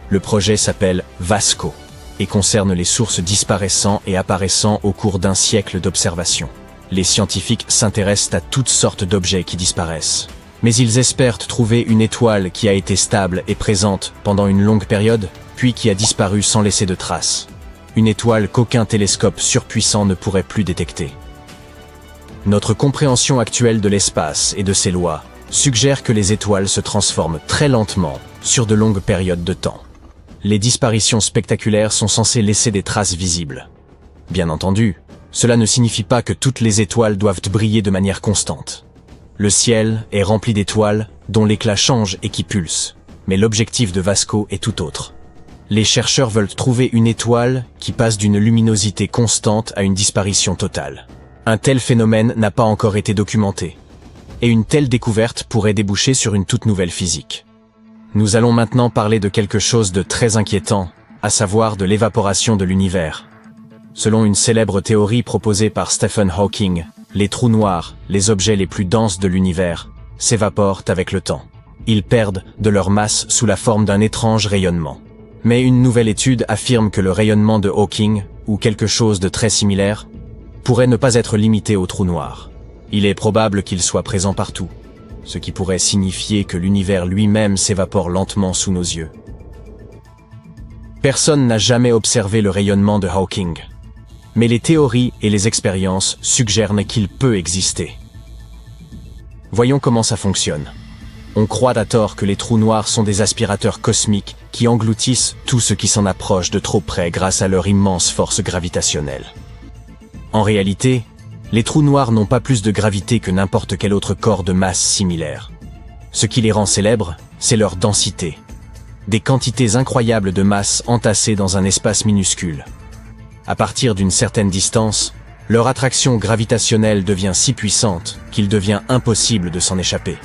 Le projet s'appelle VASCO et concerne les sources disparaissant et apparaissant au cours d'un siècle d'observation. Les scientifiques s'intéressent à toutes sortes d'objets qui disparaissent. Mais ils espèrent trouver une étoile qui a été stable et présente pendant une longue période, puis qui a disparu sans laisser de traces. Une étoile qu'aucun télescope surpuissant ne pourrait plus détecter. Notre compréhension actuelle de l'espace et de ses lois suggère que les étoiles se transforment très lentement sur de longues périodes de temps. Les disparitions spectaculaires sont censées laisser des traces visibles. Bien entendu, cela ne signifie pas que toutes les étoiles doivent briller de manière constante. Le ciel est rempli d'étoiles dont l'éclat change et qui pulsent, mais l'objectif de VASCO est tout autre. Les chercheurs veulent trouver une étoile qui passe d'une luminosité constante à une disparition totale. Un tel phénomène n'a pas encore été documenté, et une telle découverte pourrait déboucher sur une toute nouvelle physique. Nous allons maintenant parler de quelque chose de très inquiétant, à savoir de l'évaporation de l'univers. Selon une célèbre théorie proposée par Stephen Hawking, les trous noirs, les objets les plus denses de l'univers, s'évaporent avec le temps. Ils perdent de leur masse sous la forme d'un étrange rayonnement. Mais une nouvelle étude affirme que le rayonnement de Hawking, ou quelque chose de très similaire, pourrait ne pas être limité aux trous noirs. Il est probable qu'il soit présent partout, ce qui pourrait signifier que l'univers lui-même s'évapore lentement sous nos yeux. Personne n'a jamais observé le rayonnement de Hawking, mais les théories et les expériences suggèrent qu'il peut exister. Voyons comment ça fonctionne. On croit à tort que les trous noirs sont des aspirateurs cosmiques qui engloutissent tout ce qui s'en approche de trop près grâce à leur immense force gravitationnelle. En réalité, les trous noirs n'ont pas plus de gravité que n'importe quel autre corps de masse similaire. Ce qui les rend célèbres, c'est leur densité. Des quantités incroyables de masse entassées dans un espace minuscule. À partir d'une certaine distance, leur attraction gravitationnelle devient si puissante qu'il devient impossible de s'en échapper.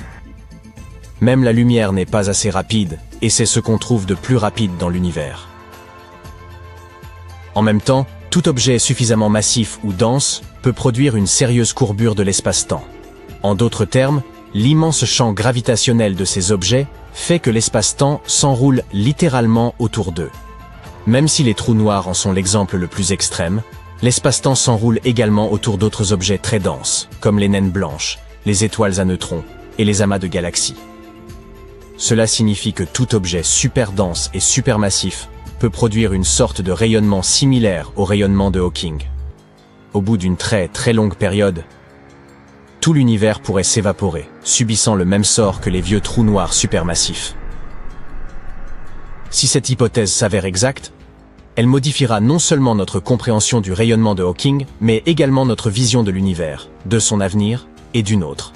Même la lumière n'est pas assez rapide, et c'est ce qu'on trouve de plus rapide dans l'univers. En même temps, tout objet suffisamment massif ou dense peut produire une sérieuse courbure de l'espace-temps. En d'autres termes, l'immense champ gravitationnel de ces objets fait que l'espace-temps s'enroule littéralement autour d'eux. Même si les trous noirs en sont l'exemple le plus extrême, l'espace-temps s'enroule également autour d'autres objets très denses, comme les naines blanches, les étoiles à neutrons et les amas de galaxies. Cela signifie que tout objet super dense et supermassif peut produire une sorte de rayonnement similaire au rayonnement de Hawking. Au bout d'une très longue période, tout l'univers pourrait s'évaporer, subissant le même sort que les vieux trous noirs supermassifs. Si cette hypothèse s'avère exacte, elle modifiera non seulement notre compréhension du rayonnement de Hawking, mais également notre vision de l'univers, de son avenir et du nôtre.